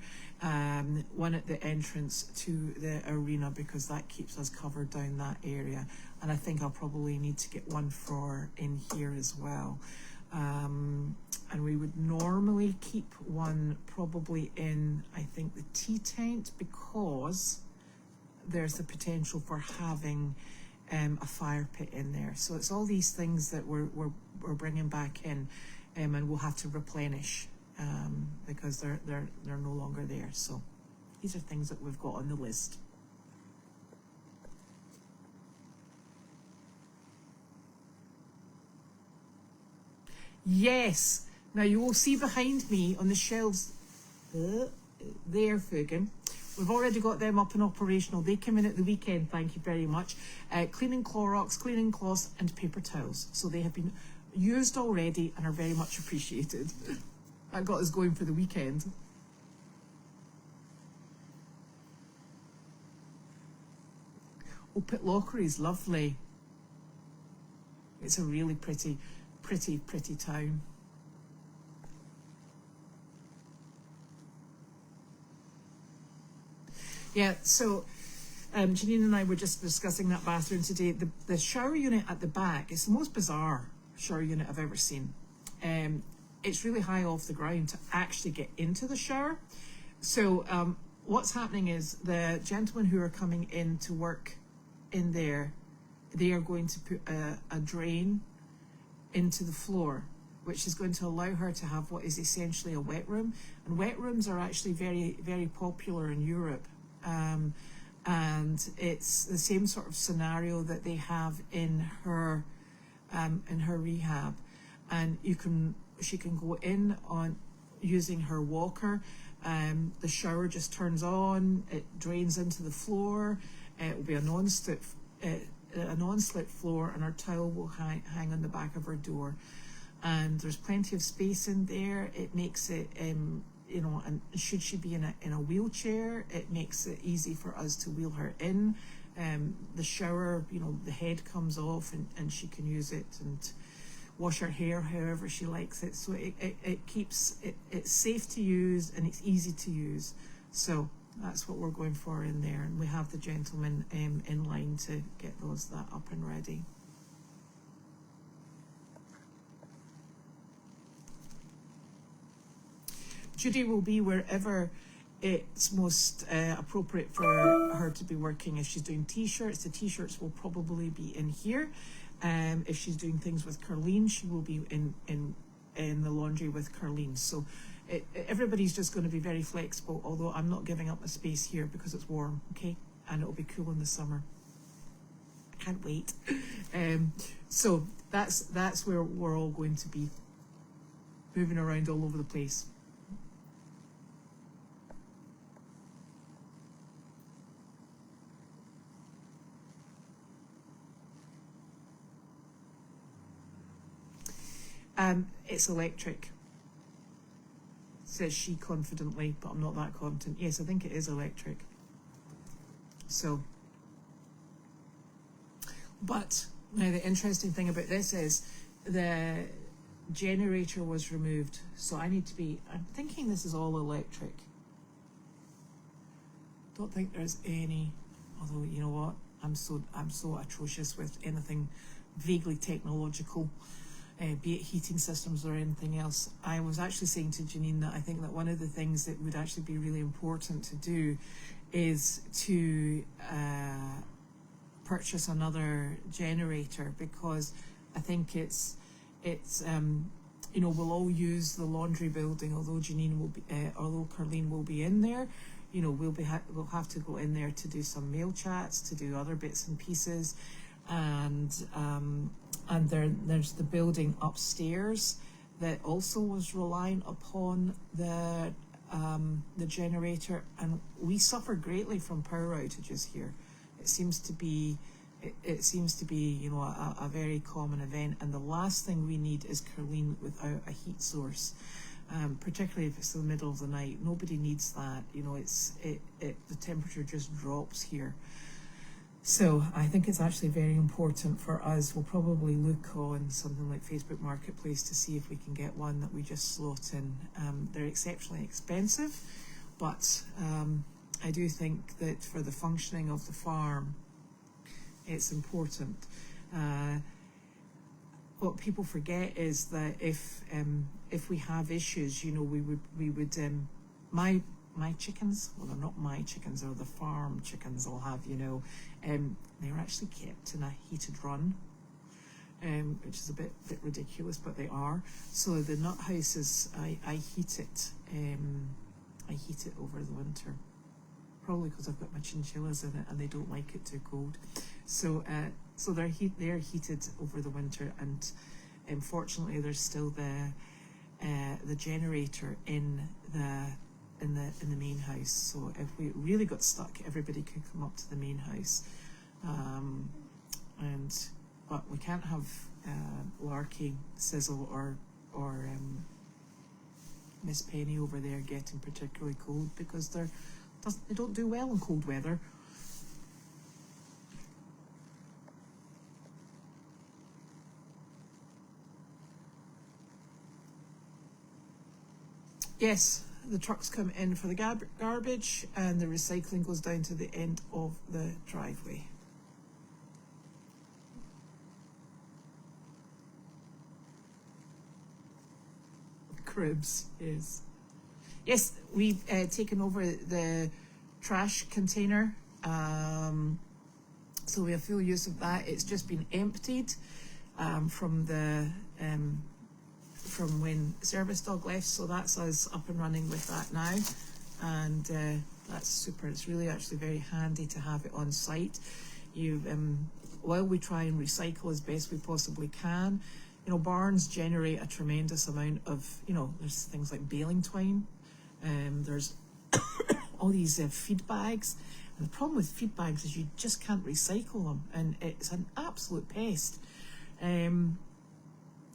one at the entrance to the arena because that keeps us covered down that area, and I think I'll probably need to get one for in here as well. And we would normally keep one probably in, I think, the tea tent, because there's the potential for having a fire pit in there. So it's all these things that we're bringing back in, and we'll have to replenish because they're no longer there. So these are things that we've got on the list. Yes. Now you will see behind me on the shelves there, Fugan. We've already got them up and operational. They came in at the weekend, thank you very much. Cleaning Clorox, cleaning cloths and paper towels. So they have been used already and are very much appreciated. That got us going for the weekend. Oh, Pitlochry is lovely. It's a really pretty town. Yeah, so Janine and I were just discussing that bathroom today. The shower unit at the back is the most bizarre shower unit I've ever seen. It's really high off the ground to actually get into the shower. So what's happening is the gentlemen who are coming in to work in there, they are going to put a drain into the floor, which is going to allow her to have what is essentially a wet room. And wet rooms are actually very, very popular in Europe. And it's the same sort of scenario that they have in her rehab. And she can go in on using her walker. The shower just turns on, it drains into the floor. It will be a non-slip floor, and her towel will hang on the back of her door. And there's plenty of space in there. It makes it, you know, and should she be in a wheelchair, it makes it easy for us to wheel her in. The shower, you know, the head comes off and she can use it and wash her hair however she likes it. So it keeps it's safe to use and it's easy to use. So that's what we're going for in there, and we have the gentleman in line to get that up and ready. Judy will be wherever it's most appropriate for her to be working. If she's doing t-shirts, the t-shirts will probably be in here. If she's doing things with Carleen, she will be in the laundry with Carleen. So everybody's just going to be very flexible, although I'm not giving up my space here because it's warm, okay? And it'll be cool in the summer. I can't wait. So that's where we're all going to be, moving around all over the place. It's electric, says she confidently, but I'm not that confident. Yes, I think it is electric. So, but now the interesting thing about this is the generator was removed. So I'm thinking this is all electric. Don't think there's any, although you know what, I'm so atrocious with anything vaguely technological. Be it heating systems or anything else. I was actually saying to Janine that I think that one of the things that would actually be really important to do is to purchase another generator, because I think it's you know, we'll all use the laundry building, although Carleen will be in there. You know, we'll have to go in there to do some mail chats, to do other bits and pieces, and there's the building upstairs that also was relying upon the generator, and we suffer greatly from power outages here. It seems to be you know, a very common event, and the last thing we need is Carleen without a heat source. particularly if it's in the middle of the night. Nobody needs that. You know, the temperature just drops here. So I think it's actually very important for us. We'll probably look on something like Facebook Marketplace to see if we can get one that we just slot in. They're exceptionally expensive, but I do think that for the functioning of the farm, it's important. What people forget is that if we have issues, you know, we would my chickens, well, they're not my chickens, they're the farm chickens I'll have, you know, they're actually kept in a heated run, which is a bit ridiculous, but they are. So the nut houses, I heat it over the winter, probably because I've got my chinchillas in it and they don't like it too cold. So they're heated over the winter, and unfortunately there's still the generator in the main house. So if we really got stuck, everybody could come up to the main house, but we can't have Larky, Sizzle, or Miss Penny over there getting particularly cold, because they don't do well in cold weather. Yes, the trucks come in for the garbage, and the recycling goes down to the end of the driveway. Cribs, yes. Yes, we've taken over the trash container, so we have full use of that. It's just been emptied from when Service Dog left, so that's us up and running with that now, and that's super. It's really actually very handy to have it on site. While we try and recycle as best we possibly can, you know, barns generate a tremendous amount of, you know, there's things like baling twine, there's all these feed bags, and the problem with feed bags is you just can't recycle them, and it's an absolute pest.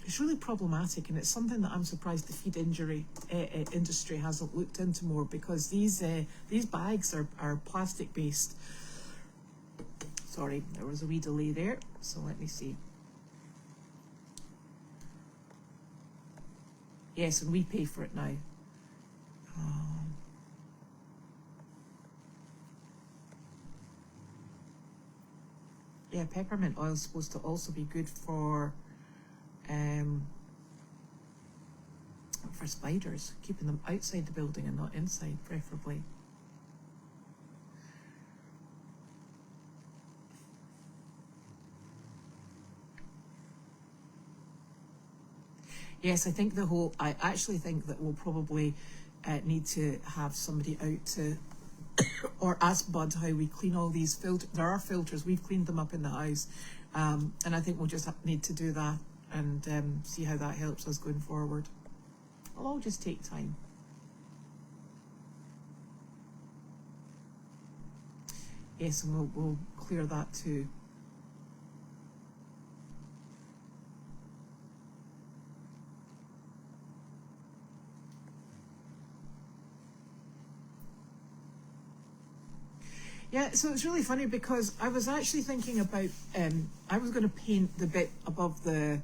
It's really problematic, and it's something that I'm surprised the feed industry hasn't looked into more, because these bags are plastic based. Sorry, there was a wee delay there, so let me see. Yes, and we pay for it now. Yeah, peppermint oil is supposed to also be good for spiders, keeping them outside the building and not inside, preferably. Yes, I actually think that we'll probably need to have somebody out to, or ask Bud how we clean all these filters. There are filters, we've cleaned them up in the house, and I think we'll just need to do that and see how that helps us going forward. It'll all just take time. Yes, and we'll clear that too. Yeah, so it's really funny, because I was actually thinking about, I was going to paint the bit above the,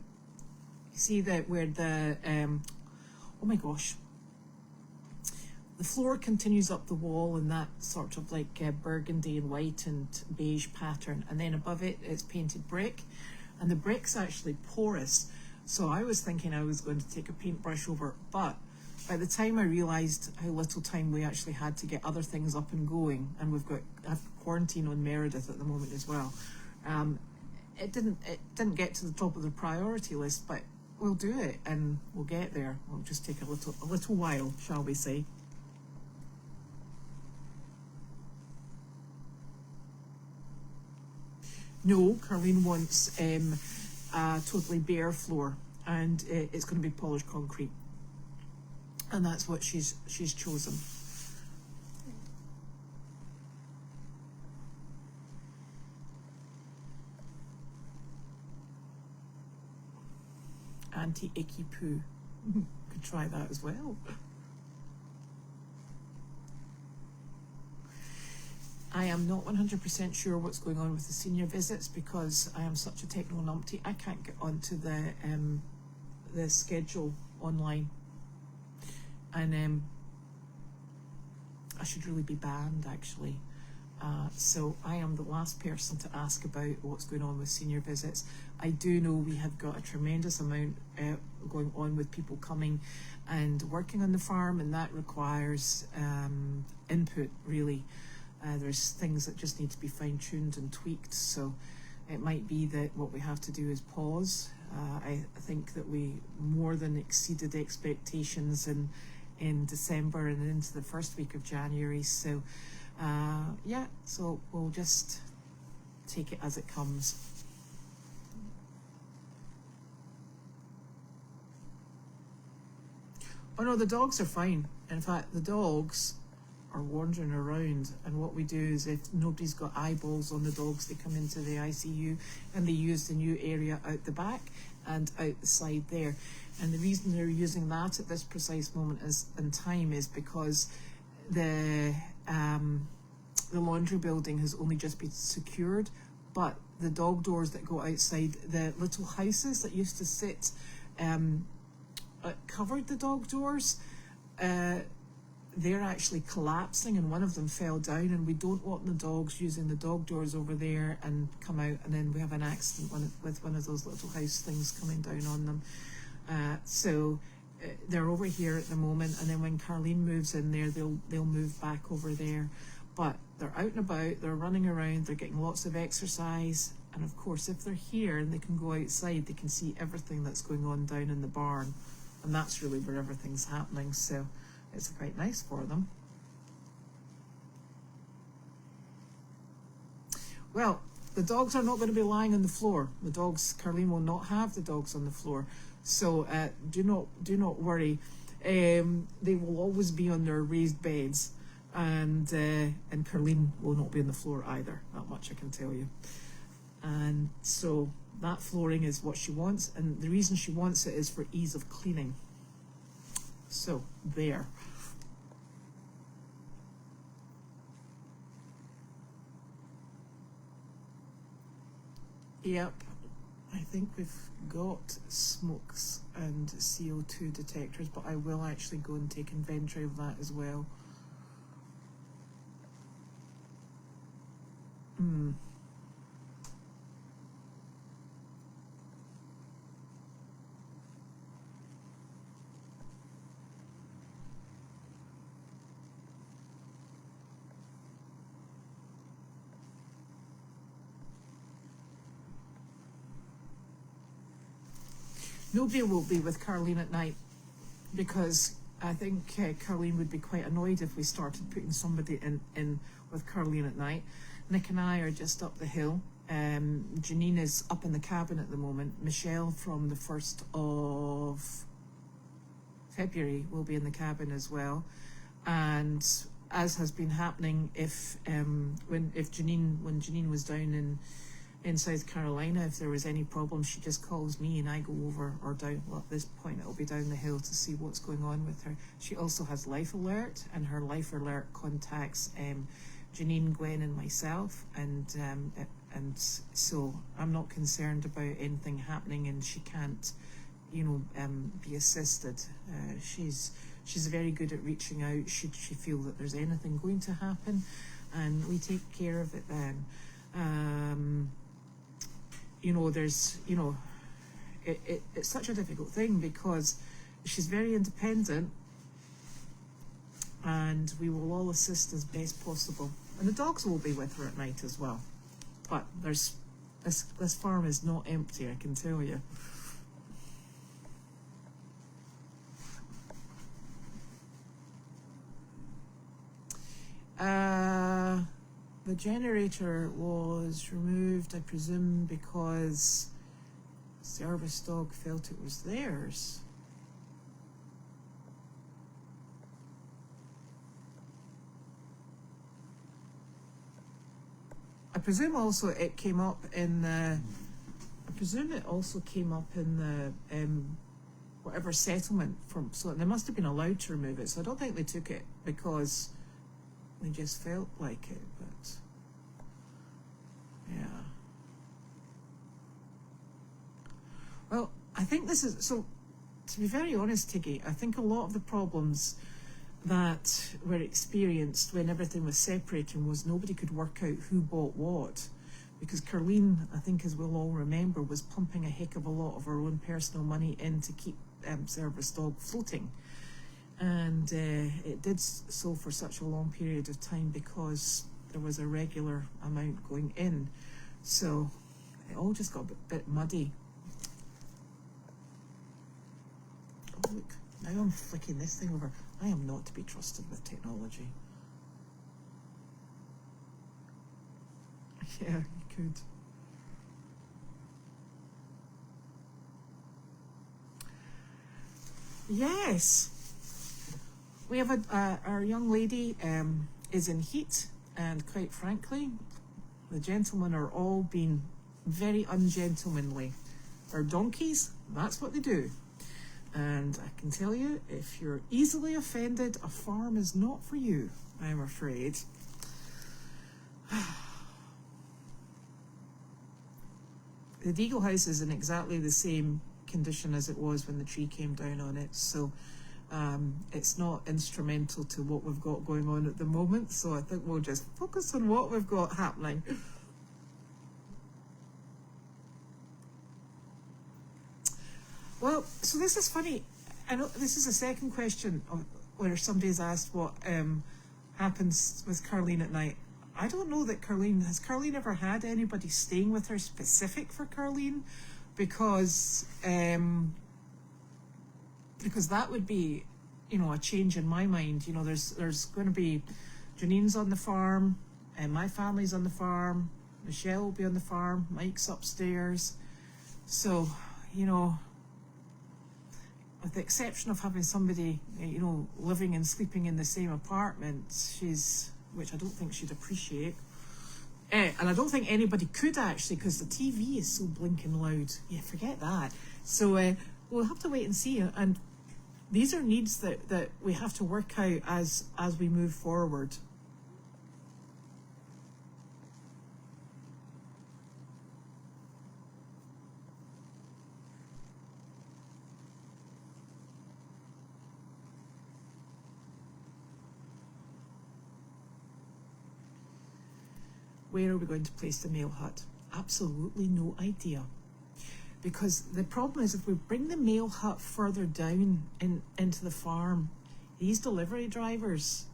see that where the, oh my gosh, the floor continues up the wall in that sort of like burgundy and white and beige pattern, and then above it it's painted brick, and the brick's actually porous. So I was thinking I was going to take a paintbrush over, but by the time I realised how little time we actually had to get other things up and going, and we've got quarantine on Meredith at the moment as well, it didn't get to the top of the priority list, but we'll do it and we'll get there. It'll just take a little while, shall we say. No, Carlene wants a totally bare floor, and it's going to be polished concrete, and that's what she's chosen. Anti-icky poo. Could try that as well. I am not 100% sure what's going on with the senior visits because I am such a techno numpty. I can't get onto the schedule online, and I should really be banned actually. So I am the last person to ask about what's going on with senior visits. I do know we have got a tremendous amount going on with people coming and working on the farm, and that requires input really. There's things that just need to be fine-tuned and tweaked, so it might be that what we have to do is pause. I think that we more than exceeded expectations in December and into the first week of January, so yeah, so we'll just take it as it comes. Oh no, the dogs are fine. In fact, the dogs are wandering around, and what we do is if nobody's got eyeballs on the dogs, they come into the ICU and they use the new area out the back and out the side there. And the reason they're using that at this precise moment in time is because the laundry building has only just been secured, but the dog doors that go outside, the little houses that used to sit covered the dog doors, they're actually collapsing, and one of them fell down, and we don't want the dogs using the dog doors over there and come out and then we have an accident with one of those little house things coming down on them. So they're over here at the moment, and then when Carleen moves in there, they'll move back over there. But they're out and about, they're running around, they're getting lots of exercise, and of course if they're here and they can go outside, they can see everything that's going on down in the barn, and that's really where everything's happening, so it's quite nice for them. Well, the dogs are not going to be lying on the floor. The dogs, Carleen will not have the dogs on the floor, so do not worry. They will always be on their raised beds, and Carleen will not be on the floor either. That much I can tell you. And so that flooring is what she wants, and the reason she wants it is for ease of cleaning. So there. Yep, I think we've got smokes and CO2 detectors, but I will actually go and take inventory of that as well. Nobody will be with Carleen at night, because I think Carleen would be quite annoyed if we started putting somebody in with Carleen at night. Nick and I are just up the hill. Janine is up in the cabin at the moment. Michelle from the 1st of February will be in the cabin as well. And as has been happening, when Janine was down in South Carolina, if there was any problem, she just calls me and I go over, or down, well, at this point it'll be down the hill, to see what's going on with her. She also has Life Alert, and her Life Alert contacts Janine, Gwen and myself, and so I'm not concerned about anything happening and she can't, be assisted. She's very good at reaching out should she feel that there's anything going to happen, and we take care of it then. It's such a difficult thing because she's very independent, and we will all assist as best possible. And the dogs will be with her at night as well. But this farm is not empty, I can tell you. The generator was removed, I presume, because the service dog felt it was theirs. I presume also it came up in the. I presume it also came up in whatever settlement from, so they must have been allowed to remove it. So I don't think they took it because they just felt like it, but yeah. Well, I think this is, so to be very honest, Tiggy, I think a lot of the problems that were experienced when everything was separating was nobody could work out who bought what, because Carleen, I think as we'll all remember, was pumping a heck of a lot of her own personal money in to keep Service Dog floating, and it did so for such a long period of time because there was a regular amount going in, so it all just got a bit muddy. Oh look, now I'm flicking this thing over. I am not to be trusted with technology. Yeah, you could. Yes, we have our young lady is in heat, and quite frankly, the gentlemen are all being very ungentlemanly. Our donkeys, that's what they do. And I can tell you, if you're easily offended, a farm is not for you, I'm afraid. The Deagle house is in exactly the same condition as it was when the tree came down on it, so it's not instrumental to what we've got going on at the moment, so I think we'll just focus on what we've got happening. Well, so this is funny. I know this is the second question where somebody's asked what happens with Carleen at night. I don't know that has Carleen ever had anybody staying with her specific for Carleen? Because that would be, you know, a change in my mind. You know, there's going to be, Janine's on the farm, and my family's on the farm, Michelle will be on the farm, Mike's upstairs. So, you know, with the exception of having somebody, you know, living and sleeping in the same apartment, which I don't think she'd appreciate. And I don't think anybody could actually, because the TV is so blinking loud. Yeah, forget that. So we'll have to wait and see. And these are needs that we have to work out as we move forward. Where are we going to place the mail hut? Absolutely no idea. Because the problem is, if we bring the mail hut further down into the farm, these delivery drivers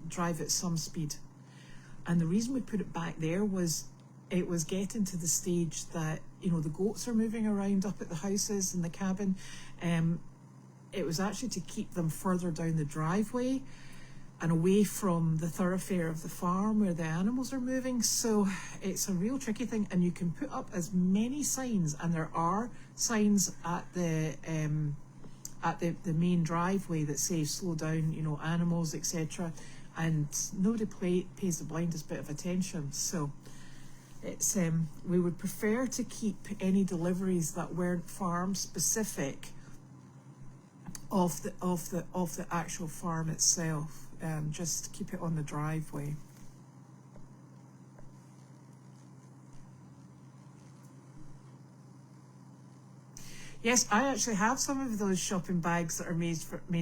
drive at some speed. And the reason we put it back there was it was getting to the stage that, you know, the goats are moving around up at the houses and the cabin. It was actually to keep them further down the driveway and away from the thoroughfare of the farm where the animals are moving. So it's a real tricky thing, and you can put up as many signs, and there are signs at the main driveway that say slow down, you know, animals, etc., and nobody pays the blindest bit of attention. So it's we would prefer to keep any deliveries that weren't farm specific off the actual farm itself. Just keep it on the driveway. Yes, I actually have some of those shopping bags that are made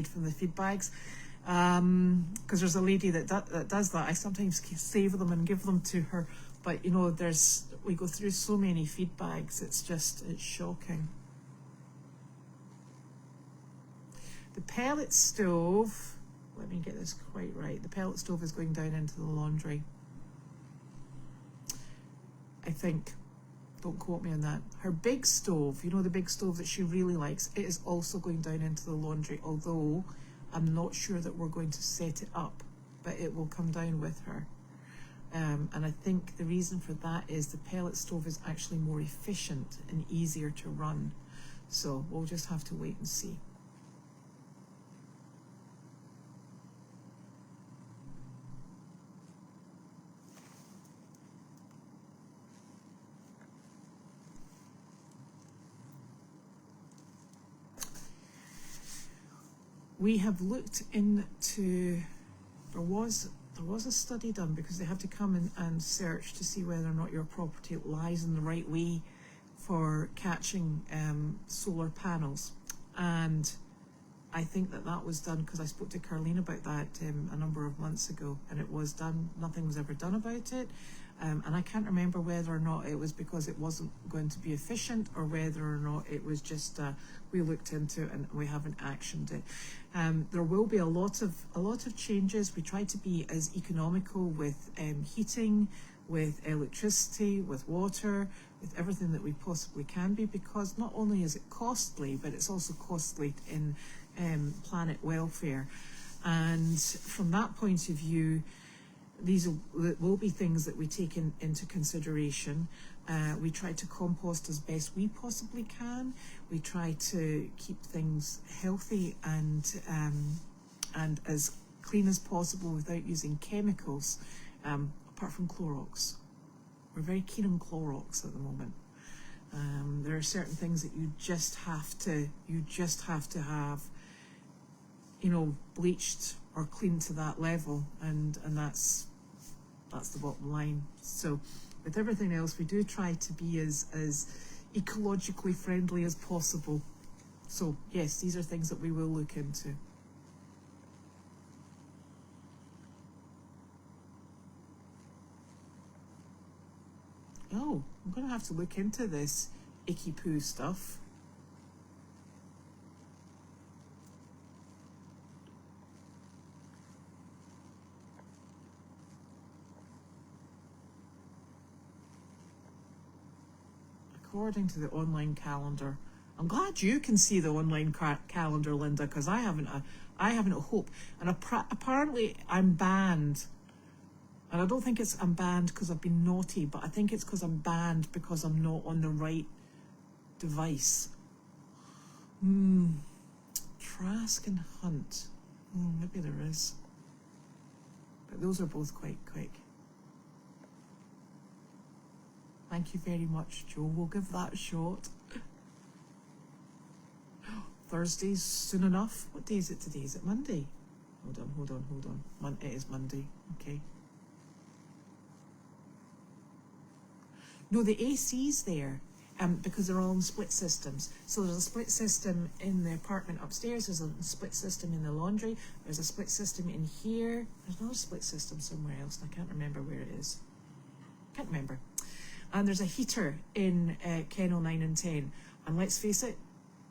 from the feed bags, because there's a lady that does that. I sometimes save them and give them to her, but you know, we go through so many feed bags. It's shocking. The pellet stove. Let me get this quite right. The pellet stove is going down into the laundry, I think. Don't quote me on that. Her big stove, you know, the big stove that she really likes, it is also going down into the laundry, although I'm not sure that we're going to set it up, but it will come down with her. And I think the reason for that is the pellet stove is actually more efficient and easier to run. So we'll just have to wait and see. We have looked into, there was a study done because they have to come in and search to see whether or not your property lies in the right way for catching solar panels. And I think that was done because I spoke to Carleen about that a number of months ago, and it was done. Nothing was ever done about it. And I can't remember whether or not it was because it wasn't going to be efficient, or whether or not it was just we looked into it and we haven't actioned it. There will be a lot of changes. We try to be as economical with heating, with electricity, with water, with everything that we possibly can be, because not only is it costly, but it's also costly in planet welfare. And from that point of view, these will be things that we take into consideration. We try to compost as best we possibly can. We try to keep things healthy and as clean as possible without using chemicals, apart from Clorox. We're very keen on Clorox at the moment. There are certain things that you just have to have, bleached or cleaned to that level, and that's the bottom line. So with everything else, we do try to be as ecologically friendly as possible. So yes, these are things that we will look into. Oh, I'm going to have to look into this icky poo stuff. According to the online calendar, I'm glad you can see the online calendar, Linda, because I haven't a hope. And apparently I'm banned. And I don't think I'm banned because I've been naughty, but I think it's because I'm banned because I'm not on the right device. Trask and Hunt. Maybe there is. But those are both quite quick. Thank you very much, Joe. We'll give that a shot. Thursday's soon enough. What day is it today? Is it Monday? Hold on. It is Monday. Okay. No, the AC's there, because they're all in split systems. So there's a split system in the apartment upstairs, there's a split system in the laundry, there's a split system in here, there's another split system somewhere else, and I can't remember where it is. Can't remember. And there's a heater in Kennel 9 and 10. And let's face it,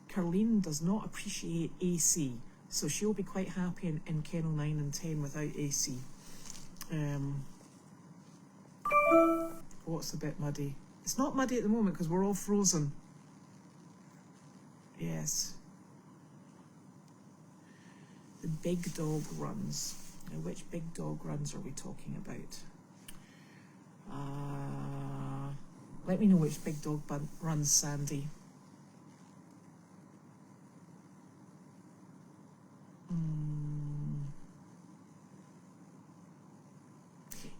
Carleen does not appreciate AC, so she'll be quite happy in Kennel 9 and 10 without AC. What's a bit muddy? It's not muddy at the moment because we're all frozen. Yes. The big dog runs. Now, which big dog runs are we talking about? Let me know which big dog runs, Sandy.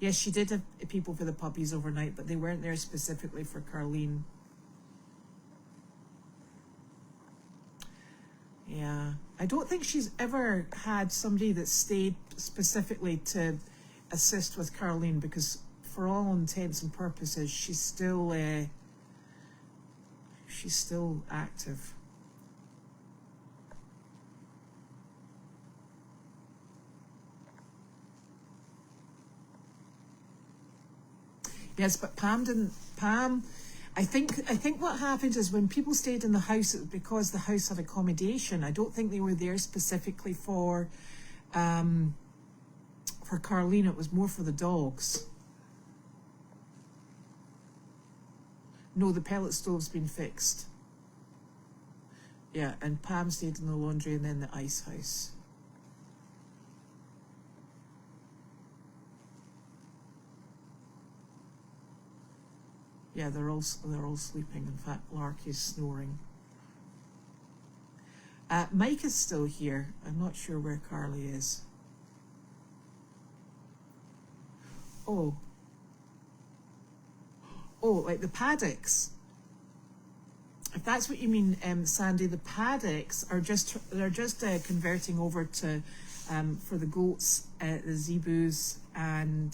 Yes, she did have people for the puppies overnight, but they weren't there specifically for Carleen. Yeah, I don't think she's ever had somebody that stayed specifically to assist with Carleen, because for all intents and purposes, she's still active. Yes, but Pam didn't. Pam, I think what happened is when people stayed in the house, it was because the house had accommodation. I don't think they were there specifically for Carleen. It was more for the dogs. No, the pellet stove's been fixed. Yeah, and Pam stayed in the laundry and then the ice house. Yeah, they're all sleeping. In fact, Lark is snoring. Mike is still here. I'm not sure where Carly is. Oh, like the paddocks. if that's what you mean, Sandy, the paddocks are they're just converting over to for the goats, the zebus, and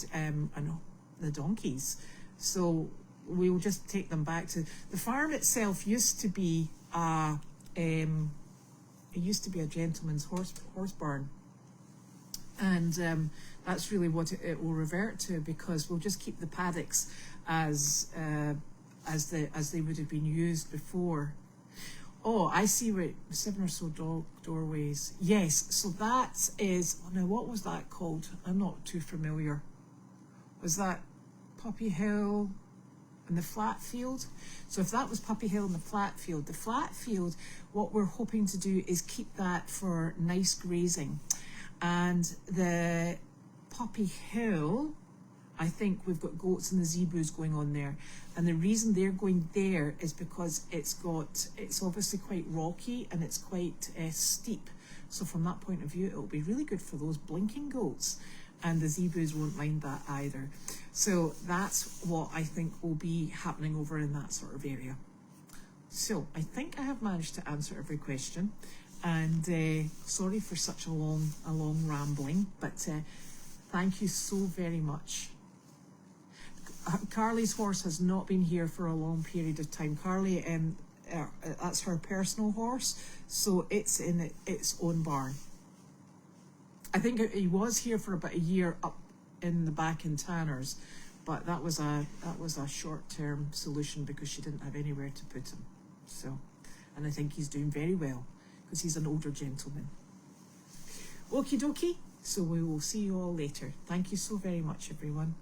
the donkeys. So we'll just take them back to the farm itself. Used to be it used to be a gentleman's horse barn, and that's really what it will revert to, because we'll just keep the paddocks as they would have been used before. Oh, I see, where 7 or so doorways. Yes, so that is, oh, now what was that called? I'm not too familiar. Was that Poppy Hill and the flat field? So if that was Poppy Hill and the flat field, what we're hoping to do is keep that for nice grazing. And the Poppy Hill, I think we've got goats and the zebus going on there. And the reason they're going there is because it's obviously quite rocky and it's quite steep. So from that point of view, it'll be really good for those blinking goats. And the zebus won't mind that either. So that's what I think will be happening over in that sort of area. So I think I have managed to answer every question. And sorry for such a long rambling, but thank you so very much. Carly's horse has not been here for a long period of time. Carly, that's her personal horse, so it's in its own barn. I think he was here for about a year up in the back in Tanner's, but that was a short-term solution because she didn't have anywhere to put him. So, and I think he's doing very well because he's an older gentleman. Okie dokie. So we will see you all later. Thank you so very much, everyone.